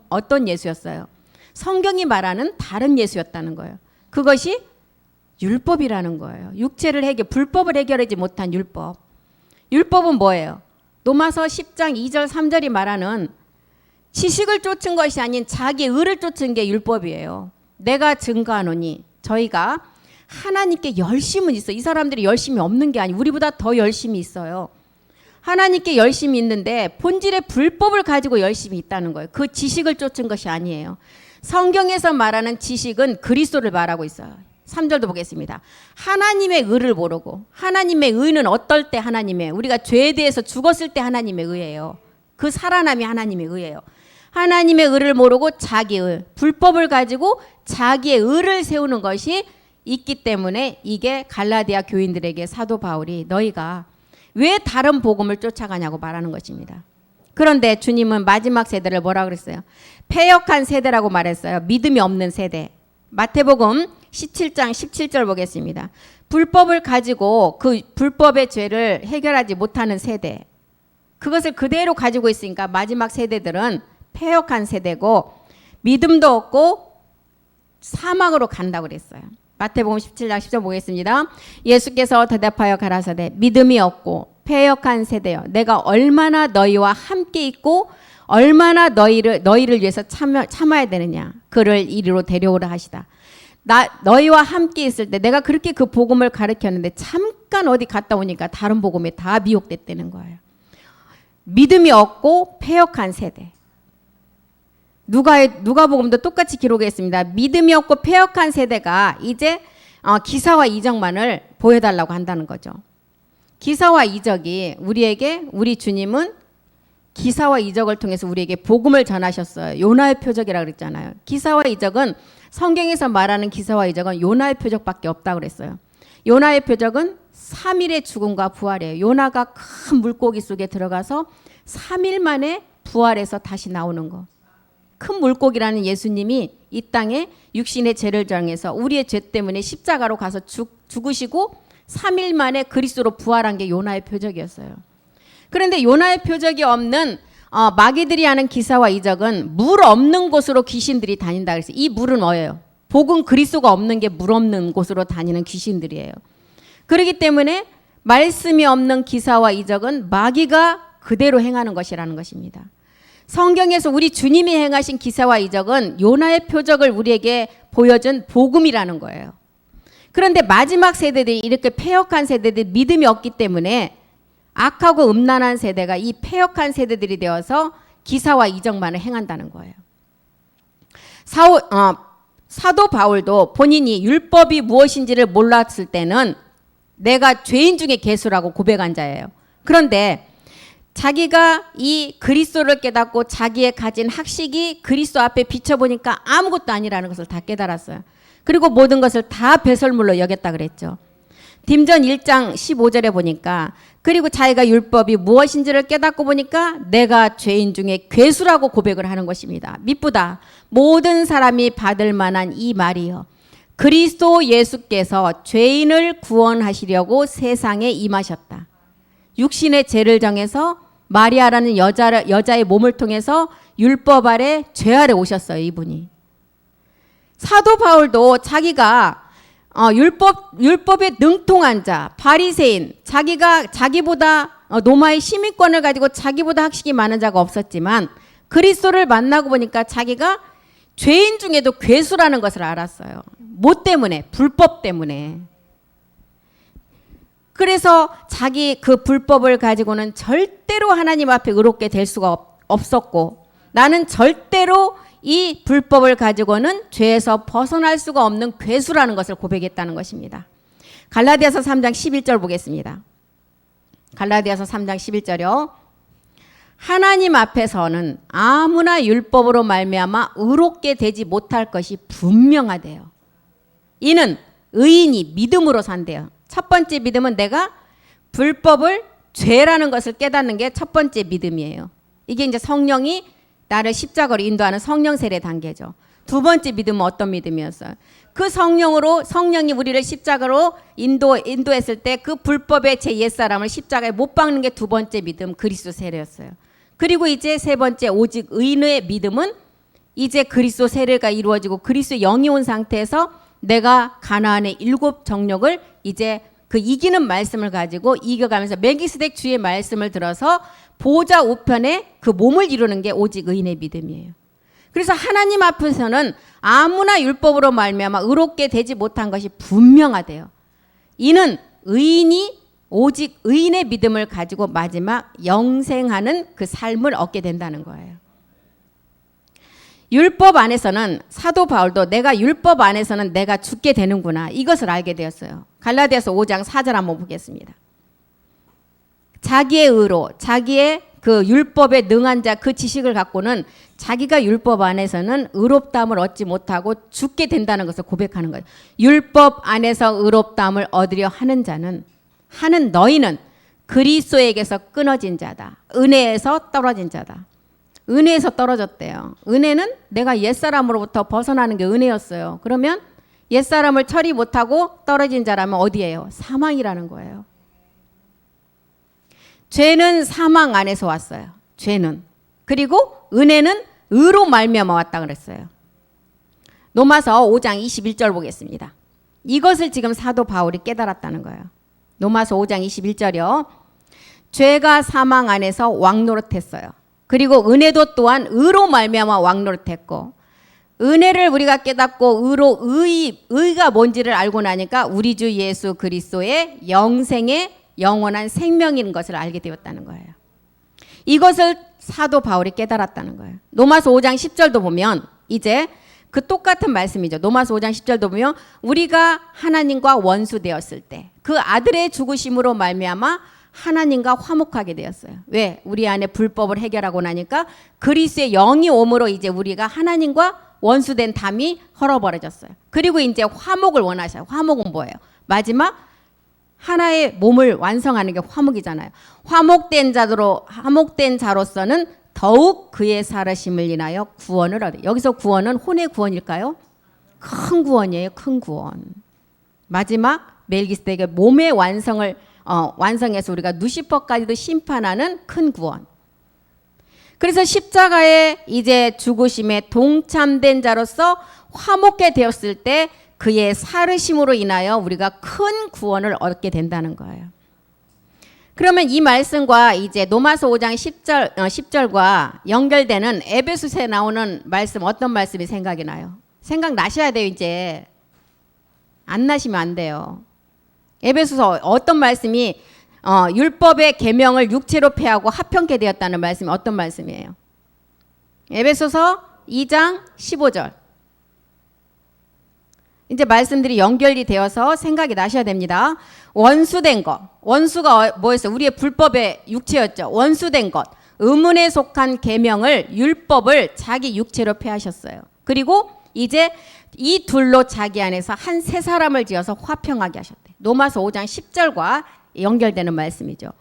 어떤 예수였어요? 성경이 말하는 다른 예수였다는 거예요. 그것이 율법이라는 거예요. 육체를 불법을 해결하지 못한 율법. 율법은 뭐예요? 로마서 10장 2절 3절이 말하는 지식을 쫓은 것이 아닌 자기의 의를 쫓은 게 율법이에요. 내가 증거하노니 저희가 하나님께 열심은 있어. 이 사람들이 열심이 없는 게 아니고 우리보다 더 열심히 있어요. 하나님께 열심히 있는데 본질의 불법을 가지고 열심히 있다는 거예요. 그 지식을 쫓은 것이 아니에요. 성경에서 말하는 지식은 그리스도를 말하고 있어요. 3절도 보겠습니다. 하나님의 의를 모르고 하나님의 의는 어떨 때 하나님의 우리가 죄에 대해서 죽었을 때 하나님의 의예요. 그 살아남이 하나님의 의예요. 하나님의 의를 모르고 자기의 불법을 가지고 자기의 의를 세우는 것이 있기 때문에 이게 갈라디아 교인들에게 사도 바울이 너희가 왜 다른 복음을 쫓아가냐고 말하는 것입니다. 그런데 주님은 마지막 세대를 뭐라 그랬어요? 패역한 세대라고 말했어요. 믿음이 없는 세대. 마태복음 17장 17절 보겠습니다. 불법을 가지고 그 불법의 죄를 해결하지 못하는 세대. 그것을 그대로 가지고 있으니까 마지막 세대들은 패역한 세대고 믿음도 없고 사망으로 간다고 그랬어요. 마태복음 17장 10절 보겠습니다. 예수께서 대답하여 가라사대 믿음이 없고 패역한 세대여 내가 얼마나 너희와 함께 있고 얼마나 너희를 위해서 참아야 되느냐. 그를 이리로 데려오라 하시다. 너희와 함께 있을 때 내가 그렇게 그 복음을 가르쳤는데 잠깐 어디 갔다 오니까 다른 복음에 다 미혹됐다는 거예요. 믿음이 없고 패역한 세대. 누가복음도 똑같이 기록했습니다. 믿음이 없고 패역한 세대가 이제 기사와 이적만을 보여달라고 한다는 거죠. 기사와 이적이 우리 주님은 기사와 이적을 통해서 우리에게 복음을 전하셨어요. 요나의 표적이라고 그랬잖아요. 기사와 이적은 성경에서 말하는 기사와 이적은 요나의 표적밖에 없다고 그랬어요. 요나의 표적은 3일의 죽음과 부활이에요. 요나가 큰 물고기 속에 들어가서 3일 만에 부활해서 다시 나오는 거. 큰 물고기라는 예수님이 이 땅에 육신의 죄를 정해서 우리의 죄 때문에 십자가로 가서 죽으시고 3일 만에 그리스도로 부활한 게 요나의 표적이었어요. 그런데 요나의 표적이 없는 마귀들이 하는 기사와 이적은 물 없는 곳으로 귀신들이 다닌다 그랬어요. 이 물은 뭐예요? 복음 그리스도가 없는 게 물 없는 곳으로 다니는 귀신들이에요. 그렇기 때문에 말씀이 없는 기사와 이적은 마귀가 그대로 행하는 것이라는 것입니다. 성경에서 우리 주님이 행하신 기사와 이적은 요나의 표적을 우리에게 보여준 복음이라는 거예요. 그런데 마지막 세대들이 이렇게 패역한 세대들이 믿음이 없기 때문에 악하고 음란한 세대가 이 패역한 세대들이 되어서 기사와 이적만을 행한다는 거예요. 사도 바울도 본인이 율법이 무엇인지를 몰랐을 때는 내가 죄인 중에 괴수라고 고백한 자예요. 그런데 자기가 이 그리스도를 깨닫고 자기의 가진 학식이 그리스도 앞에 비춰보니까 아무것도 아니라는 것을 다 깨달았어요. 그리고 모든 것을 다 배설물로 여겼다 그랬죠. 딤전 1장 15절에 보니까 그리고 자기가 율법이 무엇인지를 깨닫고 보니까 내가 죄인 중에 괴수라고 고백을 하는 것입니다. 미쁘다. 모든 사람이 받을 만한 이 말이요. 그리스도 예수께서 죄인을 구원하시려고 세상에 임하셨다. 육신의 죄를 정해서 마리아라는 여자의 몸을 통해서 율법 아래 죄 아래 오셨어요. 이분이. 사도 바울도 자기가 율법에 능통한 자, 바리새인, 자기보다 로마의 시민권을 가지고 자기보다 학식이 많은 자가 없었지만 그리스도를 만나고 보니까 자기가 죄인 중에도 괴수라는 것을 알았어요. 뭐 때문에? 불법 때문에. 그래서 자기 그 불법을 가지고는 절대로 하나님 앞에 의롭게 될 수가 없었고 나는 절대로 이 불법을 가지고는 죄에서 벗어날 수가 없는 괴수라는 것을 고백했다는 것입니다. 갈라디아서 3장 11절 보겠습니다. 갈라디아서 3장 11절이요. 하나님 앞에서는 아무나 율법으로 말미암아 의롭게 되지 못할 것이 분명하대요. 이는 의인이 믿음으로 산대요. 첫 번째 믿음은 내가 불법을 죄라는 것을 깨닫는 게 첫 번째 믿음이에요. 이게 이제 성령이 나를 십자가로 인도하는 성령 세례 단계죠. 두 번째 믿음은 어떤 믿음이었어요? 그 성령이 우리를 십자가로 인도했을 때 그 불법의 제 옛사람을 십자가에 못 박는 게 두 번째 믿음 그리스도 세례였어요. 그리고 이제 세 번째 오직 의인의 믿음은 이제 그리스도 세례가 이루어지고 그리스도 영이 온 상태에서 내가 가나안의 7 정욕을 이제 그 이기는 말씀을 가지고 이겨가면서 멜기스덱 주의 말씀을 들어서 보좌 우편에 그 몸을 이루는 게 오직 의인의 믿음이에요. 그래서 하나님 앞에서는 아무나 율법으로 말미암아 의롭게 되지 못한 것이 분명하대요. 이는 의인이 오직 의인의 믿음을 가지고 마지막 영생하는 그 삶을 얻게 된다는 거예요. 율법 안에서는 사도 바울도 내가 율법 안에서는 내가 죽게 되는구나 이것을 알게 되었어요. 갈라디아서 5장 4절 한번 보겠습니다. 자기의 의로 자기의 그 율법에 능한 자 그 지식을 갖고는 자기가 율법 안에서는 의롭다함을 얻지 못하고 죽게 된다는 것을 고백하는 거예요. 율법 안에서 의롭다함을 얻으려 하는 자는 하는 너희는 그리스도에게서 끊어진 자다. 은혜에서 떨어진 자다. 은혜에서 떨어졌대요. 은혜는 내가 옛사람으로부터 벗어나는 게 은혜였어요. 그러면 옛사람을 처리 못하고 떨어진 자라면 어디예요? 사망이라는 거예요. 죄는 사망 안에서 왔어요. 죄는. 그리고 은혜는 의로 말미암아 왔다 그랬어요. 로마서 5장 21절 보겠습니다. 이것을 지금 사도 바울이 깨달았다는 거예요. 로마서 5장 21절이요. 죄가 사망 안에서 왕노릇했어요. 그리고 은혜도 또한 의로 말미암아 왕노릇했고, 은혜를 우리가 깨닫고 의로 의가 뭔지를 알고 나니까 우리 주 예수 그리스도의 영생의 영원한 생명인 것을 알게 되었다는 거예요. 이것을 사도 바울이 깨달았다는 거예요. 로마서 5장 10절도 보면 이제 그 똑같은 말씀이죠. 로마서 5장 10절도 보면 우리가 하나님과 원수 되었을 때 그 아들의 죽으심으로 말미암아 하나님과 화목하게 되었어요. 왜? 우리 안에 불법을 해결하고 나니까 그리스도의 영이 오므로 이제 우리가 하나님과 원수된 담이 헐어버려졌어요. 그리고 이제 화목을 원하셔요. 화목은 뭐예요? 마지막 하나의 몸을 완성하는 게 화목이잖아요. 화목된 자로서는 더욱 그의 살으심을 인하여 구원을 얻어요. 여기서 구원은 혼의 구원일까요? 큰 구원이에요. 큰 구원. 마지막 멜기스덱의 몸의 완성해서 우리가 누시퍼까지도 심판하는 큰 구원. 그래서 십자가에 이제 죽으심에 동참된 자로서 화목게 되었을 때 그의 살으심으로 인하여 우리가 큰 구원을 얻게 된다는 거예요. 그러면 이 말씀과 이제 로마서 5장 10절과 연결되는 에베소서에 나오는 말씀, 어떤 말씀이 생각이 나요? 생각나셔야 돼요. 이제 안 나시면 안 돼요. 에베소서 어떤 말씀이 율법의 계명을 육체로 폐하고 합평케 되었다는 말씀이 어떤 말씀이에요? 에베소서 2장 15절. 이제 말씀들이 연결이 되어서 생각이 나셔야 됩니다. 원수된 것. 원수가 뭐였어요? 우리의 불법의 육체였죠. 원수된 것. 의문에 속한 계명을, 율법을 자기 육체로 폐하셨어요. 그리고 이제 이 둘로 자기 안에서 한 세 사람을 지어서 화평하게 하셨대. 로마서 5장 10절과 연결되는 말씀이죠.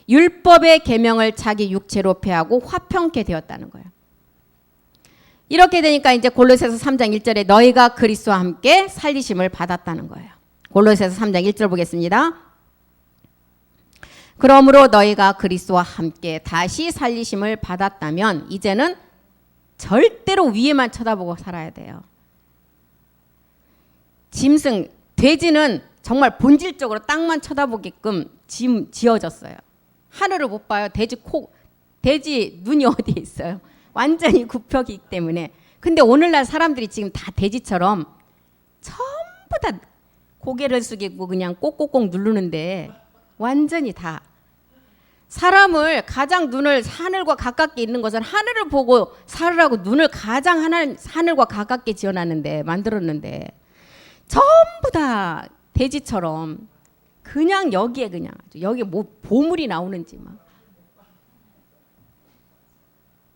율법의 계명을 자기 육체로 폐하고 화평케 되었다는 거예요. 이렇게 되니까 이제 골로새서 3장 1절에 너희가 그리스도와 함께 살리심을 받았다는 거예요. 골로새서 3장 1절 보겠습니다. 그러므로 너희가 그리스도와 함께 다시 살리심을 받았다면 이제는 절대로 위에만 쳐다보고 살아야 돼요. 짐승, 돼지는 정말 본질적으로 땅만 쳐다보게끔 지어졌어요. 하늘을 못 봐요. 돼지 눈이 어디에 있어요? 완전히 굽혀기 때문에. 근데 오늘날 사람들이 지금 다 돼지처럼 전부 다 고개를 숙이고 그냥 꼭꼭꼭 누르는데 완전히 다. 사람을 가장 눈을 하늘과 가깝게 있는 것은 하늘을 보고 살으라고 눈을 가장 하늘과 가깝게 지어놨는데 만들었는데 전부 다 돼지처럼 그냥 여기에 그냥 여기 뭐 보물이 나오는지 막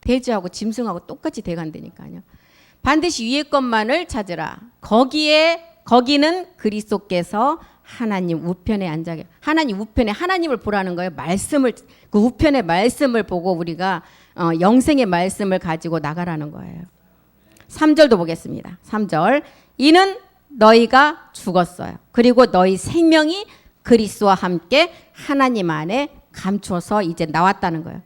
돼지하고 짐승하고 똑같이 돼간다니까요. 반드시 위의 것만을 찾으라. 거기는 그리스도께서 하나님 우편에 앉아 하나님 우편에 하나님을 보라는 거예요. 말씀을 그 우편의 말씀을 보고 우리가 영생의 말씀을 가지고 나가라는 거예요. 3절도 보겠습니다. 3절. 이는 너희가 죽었어요. 그리고 너희 생명이 그리스도와 함께 하나님 안에 감추어서 이제 나왔다는 거예요.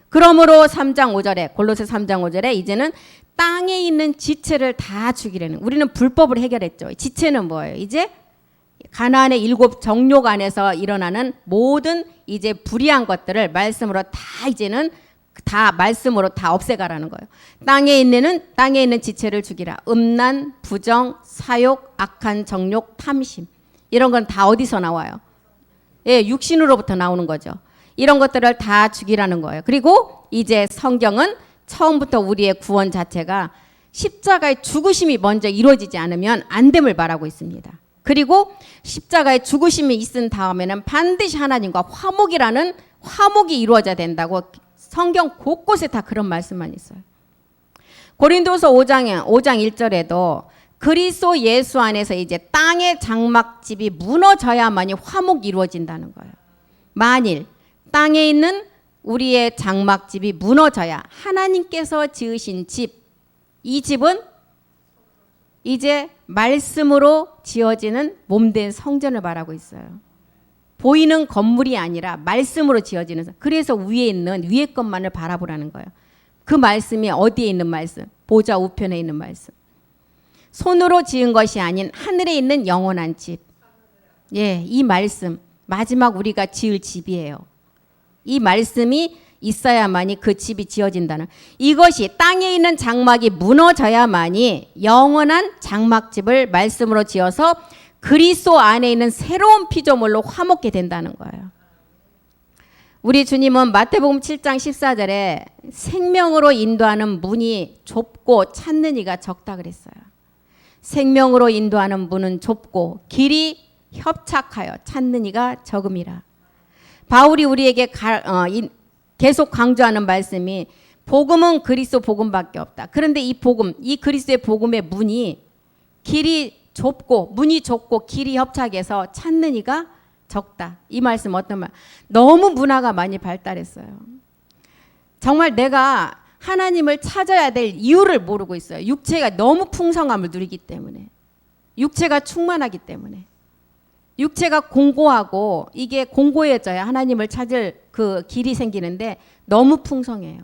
그러므로 3장 5절에 골로새 3장 5절에 이제는 땅에 있는 지체를 다 죽이려는 우리는 불법을 해결했죠. 지체는 뭐예요? 이제 가나안의 7 정욕 안에서 일어나는 모든 이제 불의한 것들을 말씀으로 다 이제는 다 말씀으로 다 없애가라는 거예요. 땅에 있는 지체를 죽이라. 음란, 부정, 사욕, 악한 정욕, 탐심. 이런 건 다 어디서 나와요? 예, 육신으로부터 나오는 거죠. 이런 것들을 다 죽이라는 거예요. 그리고 이제 성경은 처음부터 우리의 구원 자체가 십자가의 죽으심이 먼저 이루어지지 않으면 안 됨을 말하고 있습니다. 그리고 십자가의 죽으심이 있은 다음에는 반드시 하나님과 화목이 이루어져야 된다고 성경 곳곳에 다 그런 말씀만 있어요. 고린도서 5장 1절에도 그리스도 예수 안에서 이제 땅의 장막집이 무너져야만이 화목이 이루어진다는 거예요. 만일 땅에 있는 우리의 장막집이 무너져야 하나님께서 지으신 집, 이 집은 이제 말씀으로 지어지는 몸된 성전을 말하고 있어요. 보이는 건물이 아니라 말씀으로 지어지는. 그래서 위에 있는 위에 것만을 바라보라는 거예요. 그 말씀이 어디에 있는 말씀? 보좌 우편에 있는 말씀. 손으로 지은 것이 아닌 하늘에 있는 영원한 집. 예, 이 말씀 마지막 우리가 지을 집이에요. 이 말씀이 있어야만이 그 집이 지어진다는. 이것이 땅에 있는 장막이 무너져야만이 영원한 장막집을 말씀으로 지어서 그리스도 안에 있는 새로운 피조물로 화목게 된다는 거예요. 우리 주님은 마태복음 7장 14절에 생명으로 인도하는 문이 좁고 찾는 이가 적다 그랬어요. 생명으로 인도하는 문은 좁고 길이 협착하여 찾는 이가 적음이라. 바울이 우리에게 계속 강조하는 말씀이 복음은 그리스도 복음밖에 없다. 그런데 이 복음, 이 그리스도의 복음의 문이 길이 좁고 문이 좁고 길이 협착해서 찾는 이가 적다. 이 말씀 어떤 말? 너무 문화가 많이 발달했어요. 정말 내가 하나님을 찾아야 될 이유를 모르고 있어요. 육체가 너무 풍성함을 누리기 때문에. 육체가 충만하기 때문에. 육체가 공고하고 이게 공고해져야 하나님을 찾을 그 길이 생기는데 너무 풍성해요.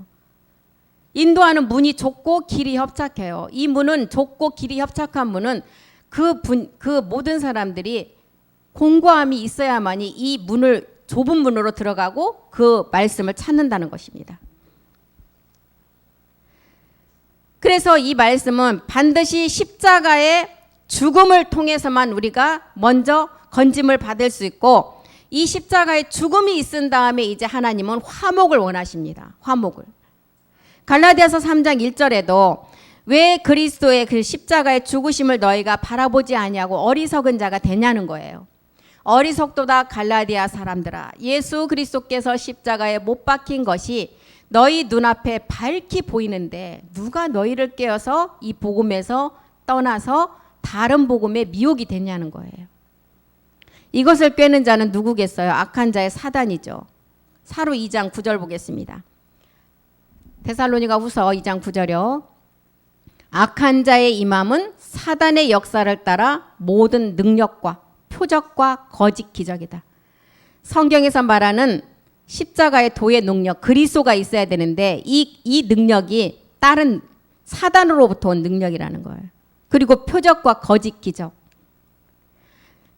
인도하는 문이 좁고 길이 협착해요. 이 문은 좁고 길이 협착한 문은 그 모든 사람들이 공고함이 있어야만이 이 문을 좁은 문으로 들어가고 그 말씀을 찾는다는 것입니다. 그래서 이 말씀은 반드시 십자가의 죽음을 통해서만 우리가 먼저 건짐을 받을 수 있고 이 십자가의 죽음이 있은 다음에 이제 하나님은 화목을 원하십니다. 화목을. 갈라디아서 3장 1절에도 왜 그리스도의 그 십자가의 죽으심을 너희가 바라보지 아니하고 어리석은 자가 되냐는 거예요. 어리석도다 갈라디아 사람들아, 예수 그리스도께서 십자가에 못 박힌 것이 너희 눈앞에 밝히 보이는데 누가 너희를 깨어서 이 복음에서 떠나서 다른 복음에 미혹이 됐냐는 거예요. 이것을 꿰는 자는 누구겠어요? 악한 자의 사단이죠. 사로 2장 9절 보겠습니다. 데살로니가 후서 2장 9절이요. 악한 자의 임함은 사단의 역사를 따라 모든 능력과 표적과 거짓 기적이다. 성경에서 말하는 십자가의 도의 능력, 그리스도가 있어야 되는데 이 능력이 다른 사단으로부터 온 능력이라는 거예요. 그리고 표적과 거짓 기적.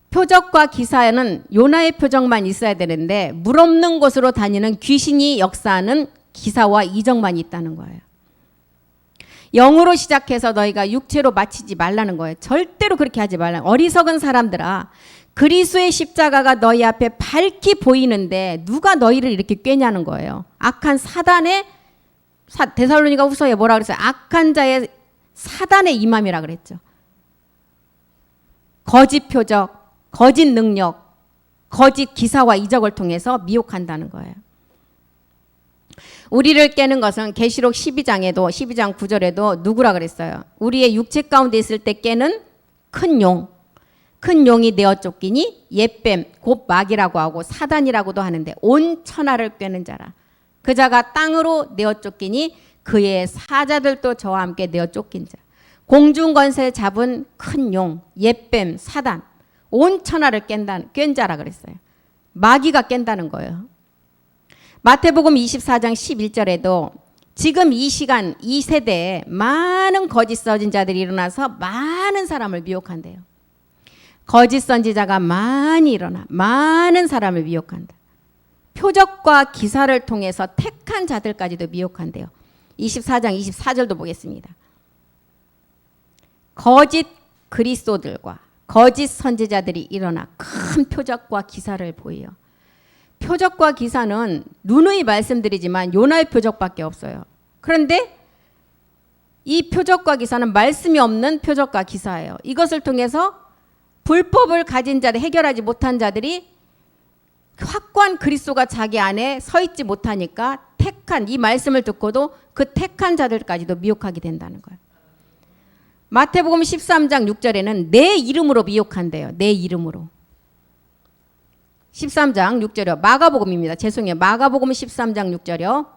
표적과 기사에는 요나의 표적만 있어야 되는데 물 없는 곳으로 다니는 귀신이 역사하는 기사와 이적만 있다는 거예요. 영으로 시작해서 너희가 육체로 마치지 말라는 거예요. 절대로 그렇게 하지 말라. 어리석은 사람들아, 그리스도의 십자가가 너희 앞에 밝히 보이는데 누가 너희를 이렇게 꿰냐는 거예요. 악한 사단의 데살로니가 후서에 뭐라 그랬어요? 악한 자의 사단의 임함이라 그랬죠. 거짓 표적, 거짓 능력, 거짓 기사와 이적을 통해서 미혹한다는 거예요. 우리를 깨는 것은 계시록 12장에도 12장 9절에도 누구라 그랬어요? 우리의 육체 가운데 있을 때 깨는 큰 용. 큰 용이 내어 쫓기니 옛뱀 곧 마귀라고 하고 사단이라고도 하는데 온 천하를 꿰는 자라. 그 자가 땅으로 내어 쫓기니 그의 사자들도 저와 함께 내어 쫓긴 자. 공중 권세 잡은 큰 용, 옛뱀, 사단, 온 천하를 깬 자라 그랬어요. 마귀가 깬다는 거예요. 마태복음 24장 11절에도 지금 이 시간, 이 세대에 많은 거짓 선지자들이 일어나서 많은 사람을 미혹한대요. 거짓 선지자가 많이 일어나 많은 사람을 미혹한다. 표적과 기사를 통해서 택한 자들까지도 미혹한대요. 24장 24절도 보겠습니다. 거짓 그리스도들과 거짓 선지자들이 일어나 큰 표적과 기사를 보여요. 표적과 기사는 누누이 말씀드리지만 요나의 표적밖에 없어요. 그런데 이 표적과 기사는 말씀이 없는 표적과 기사예요. 이것을 통해서 불법을 가진 자들, 해결하지 못한 자들이 확고한 그리스도가 자기 안에 서 있지 못하니까 택한 이 말씀을 듣고도 그 택한 자들까지도 미혹하게 된다는 거예요. 마태복음 13장 6절에는 내 이름으로 미혹한대요. 내 이름으로. 13장 6절이요. 마가복음입니다. 죄송해요. 마가복음 13장 6절이요.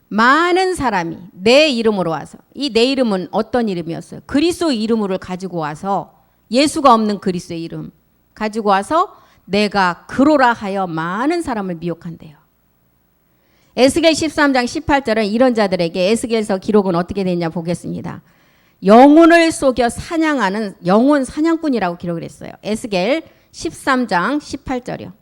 많은 사람이 내 이름으로 와서, 이 내 이름은 어떤 이름이었어요? 그리스도 이름을 가지고 와서 예수가 없는 그리스도의 이름, 가지고 와서 내가 그로라 하여 많은 사람을 미혹한대요. 에스겔 13장 18절은 이런 자들에게 에스겔서 기록은 어떻게 되냐 보겠습니다. 영혼을 속여 사냥하는 영혼 사냥꾼이라고 기록을 했어요. 에스겔 13장 18절이요.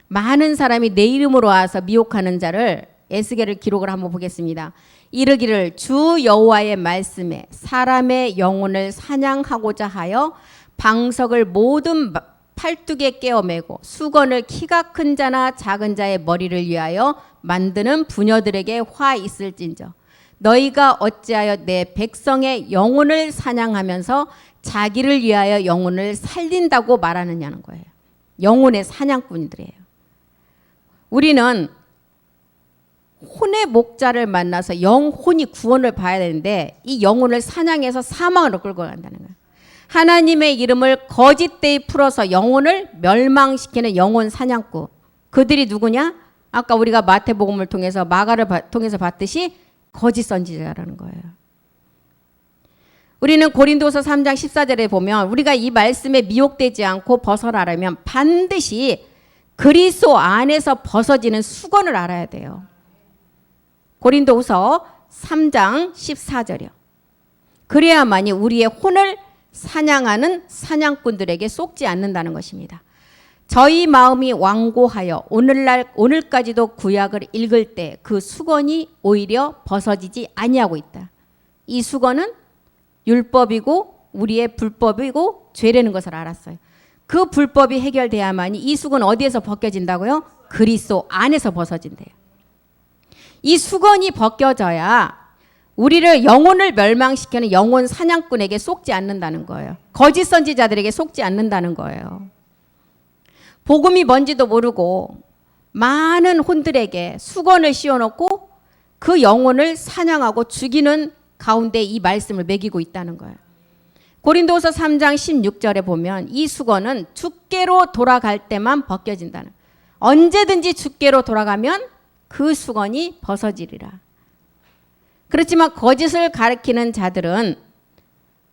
많은 사람이 내 이름으로 와서 미혹하는 자를 에스겔을 기록을 한번 보겠습니다. 이르기를 주 여호와의 말씀에 사람의 영혼을 사냥하고자 하여 방석을 모든 팔뚝에 깨어매고 수건을 키가 큰 자나 작은 자의 머리를 위하여 만드는 부녀들에게 화 있을진저 너희가 어찌하여 내 백성의 영혼을 사냥하면서 자기를 위하여 영혼을 살린다고 말하느냐는 거예요. 영혼의 사냥꾼들이에요. 우리는 혼의 목자를 만나서 영혼이 구원을 봐야 되는데 이 영혼을 사냥해서 사망으로 끌고 간다는 거예요. 하나님의 이름을 거짓되이 풀어서 영혼을 멸망시키는 영혼 사냥꾼. 그들이 누구냐? 아까 우리가 마태복음을 통해서 마가를 통해서 봤듯이 거짓 선지자라는 거예요. 우리는 고린도서 3장 14절에 보면 우리가 이 말씀에 미혹되지 않고 벗어나려면 반드시 그리스도 안에서 벗어지는 수건을 알아야 돼요. 고린도후서 3장 14절이요. 그래야만이 우리의 혼을 사냥하는 사냥꾼들에게 속지 않는다는 것입니다. 저희 마음이 완고하여 오늘까지도 구약을 읽을 때 그 수건이 오히려 벗어지지 아니하고 있다. 이 수건은 율법이고 우리의 불법이고 죄라는 것을 알았어요. 그 불법이 해결돼야만이 이 수건은 어디에서 벗겨진다고요? 그리스도 안에서 벗어진대요. 이 수건이 벗겨져야 우리를 영혼을 멸망시키는 영혼 사냥꾼에게 속지 않는다는 거예요. 거짓 선지자들에게 속지 않는다는 거예요. 복음이 뭔지도 모르고 많은 혼들에게 수건을 씌워놓고 그 영혼을 사냥하고 죽이는 가운데 이 말씀을 먹이고 있다는 거예요. 고린도서 3장 16절에 보면 이 수건은 주께로 돌아갈 때만 벗겨진다는, 언제든지 주께로 돌아가면 그 수건이 벗어지리라. 그렇지만 거짓을 가리키는 자들은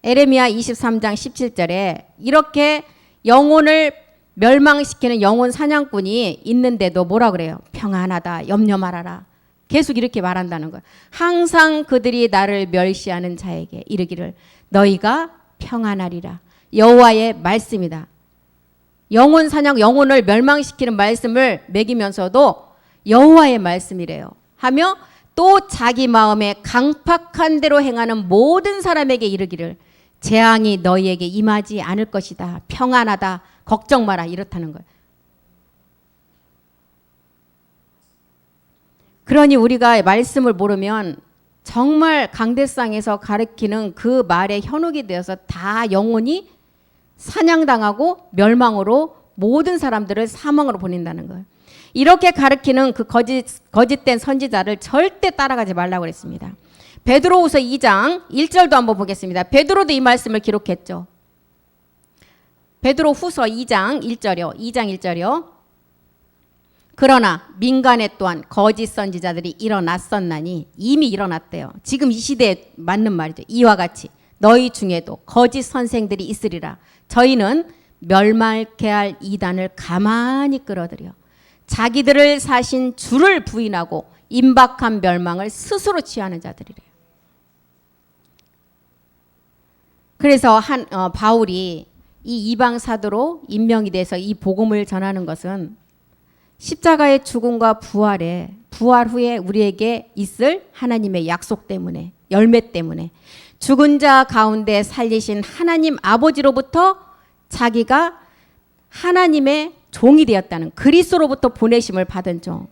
에레미야 23장 17절에 이렇게 영혼을 멸망시키는 영혼 사냥꾼이 있는데도 뭐라 그래요? 평안하다, 염려 말아라. 계속 이렇게 말한다는 거예요. 항상 그들이 나를 멸시하는 자에게 이르기를 너희가 평안하리라. 여호와의 말씀이다. 영혼 사냥, 영혼을 멸망시키는 말씀을 먹이면서도 여호와의 말씀이래요. 하며 또 자기 마음에 강팍한 대로 행하는 모든 사람에게 이르기를 재앙이 너희에게 임하지 않을 것이다. 평안하다. 걱정 마라. 이렇다는 거예요. 그러니 우리가 말씀을 모르면 정말 강대상에서 가르치는 그 말에 현혹이 되어서 다 영혼이 사냥당하고 멸망으로 모든 사람들을 사망으로 보낸다는 거예요. 이렇게 가르치는 그 거짓된 선지자를 절대 따라가지 말라고 그랬습니다. 베드로후서 2장 1절도 한번 보겠습니다. 베드로도 이 말씀을 기록했죠. 베드로후서 2장 1절이요. 2장 1절이요. 그러나 민간에 또한 거짓 선지자들이 일어났었나니, 이미 일어났대요. 지금 이 시대에 맞는 말이죠. 이와 같이 너희 중에도 거짓 선생들이 있으리라. 저희는 멸망케 할 이단을 가만히 끌어들여 자기들을 사신 주를 부인하고 임박한 멸망을 스스로 취하는 자들이래요. 그래서 바울이 이 이방 사도로 임명이 돼서 이 복음을 전하는 것은 십자가의 죽음과 부활 후에 우리에게 있을 하나님의 약속 때문에, 열매 때문에, 죽은 자 가운데 살리신 하나님 아버지로부터 자기가 하나님의 종이 되었다는, 그리스도로부터 보내심을 받은 종.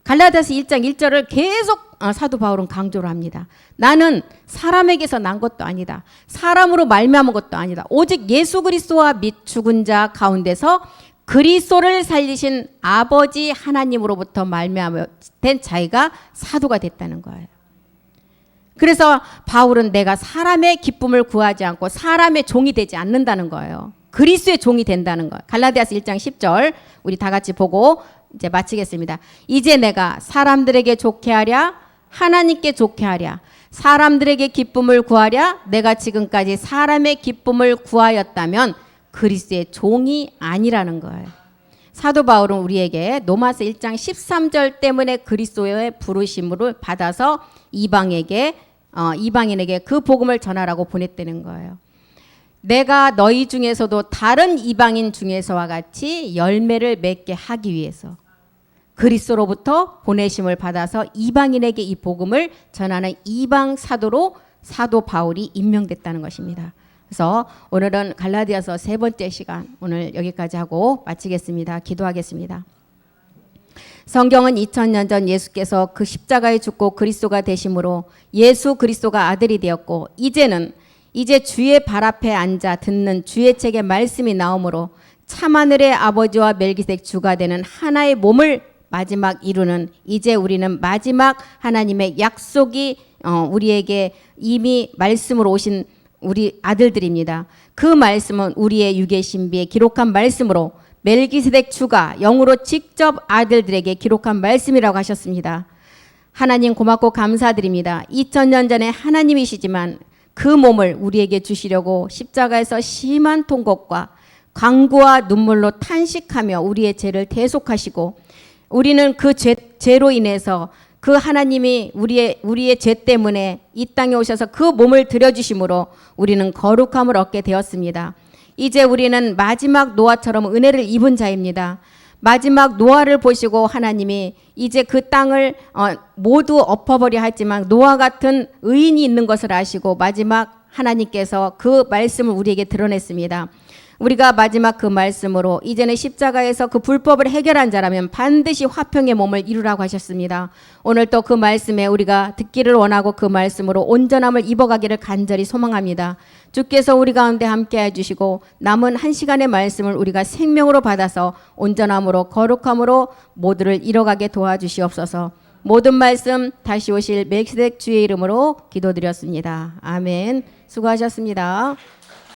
갈라디아서 1장 1절을 계속 사도 바울은 강조를 합니다. 나는 사람에게서 난 것도 아니다. 사람으로 말미암은 것도 아니다. 오직 예수 그리스도와 및 죽은 자 가운데서 그리스도를 살리신 아버지 하나님으로부터 말미암아 된 자기가 사도가 됐다는 거예요. 그래서 바울은 내가 사람의 기쁨을 구하지 않고 사람의 종이 되지 않는다는 거예요. 그리스도의 종이 된다는 거예요. 갈라디아서 1장 10절 우리 다 같이 보고 이제 마치겠습니다. 이제 내가 사람들에게 좋게 하랴 하나님께 좋게 하랴 사람들에게 기쁨을 구하랴 내가 지금까지 사람의 기쁨을 구하였다면 그리스도의 종이 아니라는 거예요. 사도 바울은 우리에게 로마서 1장 13절 때문에 그리스도의 부르심을 받아서 이방인에게 그 복음을 전하라고 보냈다는 거예요. 내가 너희 중에서도 다른 이방인 중에서와 같이 열매를 맺게 하기 위해서 그리스도로부터 보내심을 받아서 이방인에게 이 복음을 전하는 이방 사도로 사도 바울이 임명됐다는 것입니다. 그래서 오늘은 갈라디아서 세 번째 시간 오늘 여기까지 하고 마치겠습니다. 기도하겠습니다. 성경은 2000년 전 예수께서 그 십자가에 죽고 그리스도가 되심으로 예수 그리스도가 아들이 되었고 이제 주의 발 앞에 앉아 듣는 주의 책의 말씀이 나오므로 참하늘의 아버지와 멜기세덱 주가 되는 하나의 몸을 마지막 이루는 이제 우리는 마지막 하나님의 약속이 우리에게 이미 말씀으로 오신 우리 아들들입니다. 그 말씀은 우리의 육의 신비에 기록한 말씀으로 멜기세덱 주가 영으로 직접 아들들에게 기록한 말씀이라고 하셨습니다. 하나님 고맙고 감사드립니다. 2000년 전에 하나님이시지만 그 몸을 우리에게 주시려고 십자가에서 심한 통곡과 간구와 눈물로 탄식하며 우리의 죄를 대속하시고 우리는 그 죄로 인해서 그 하나님이 우리의 죄 때문에 이 땅에 오셔서 그 몸을 들여주심으로 우리는 거룩함을 얻게 되었습니다. 이제 우리는 마지막 노아처럼 은혜를 입은 자입니다. 마지막 노아를 보시고 하나님이 이제 그 땅을 모두 엎어버려 했지만 노아 같은 의인이 있는 것을 아시고 마지막 하나님께서 그 말씀을 우리에게 드러냈습니다. 우리가 마지막 그 말씀으로 이제는 십자가에서 그 불법을 해결한 자라면 반드시 화평의 몸을 이루라고 하셨습니다. 오늘 또 그 말씀에 우리가 듣기를 원하고 그 말씀으로 온전함을 입어가기를 간절히 소망합니다. 주께서 우리 가운데 함께 해주시고 남은 한 시간의 말씀을 우리가 생명으로 받아서 온전함으로 거룩함으로 모두를 이뤄가게 도와주시옵소서. 모든 말씀 다시 오실 멜기세덱 주의 이름으로 기도드렸습니다. 아멘. 수고하셨습니다.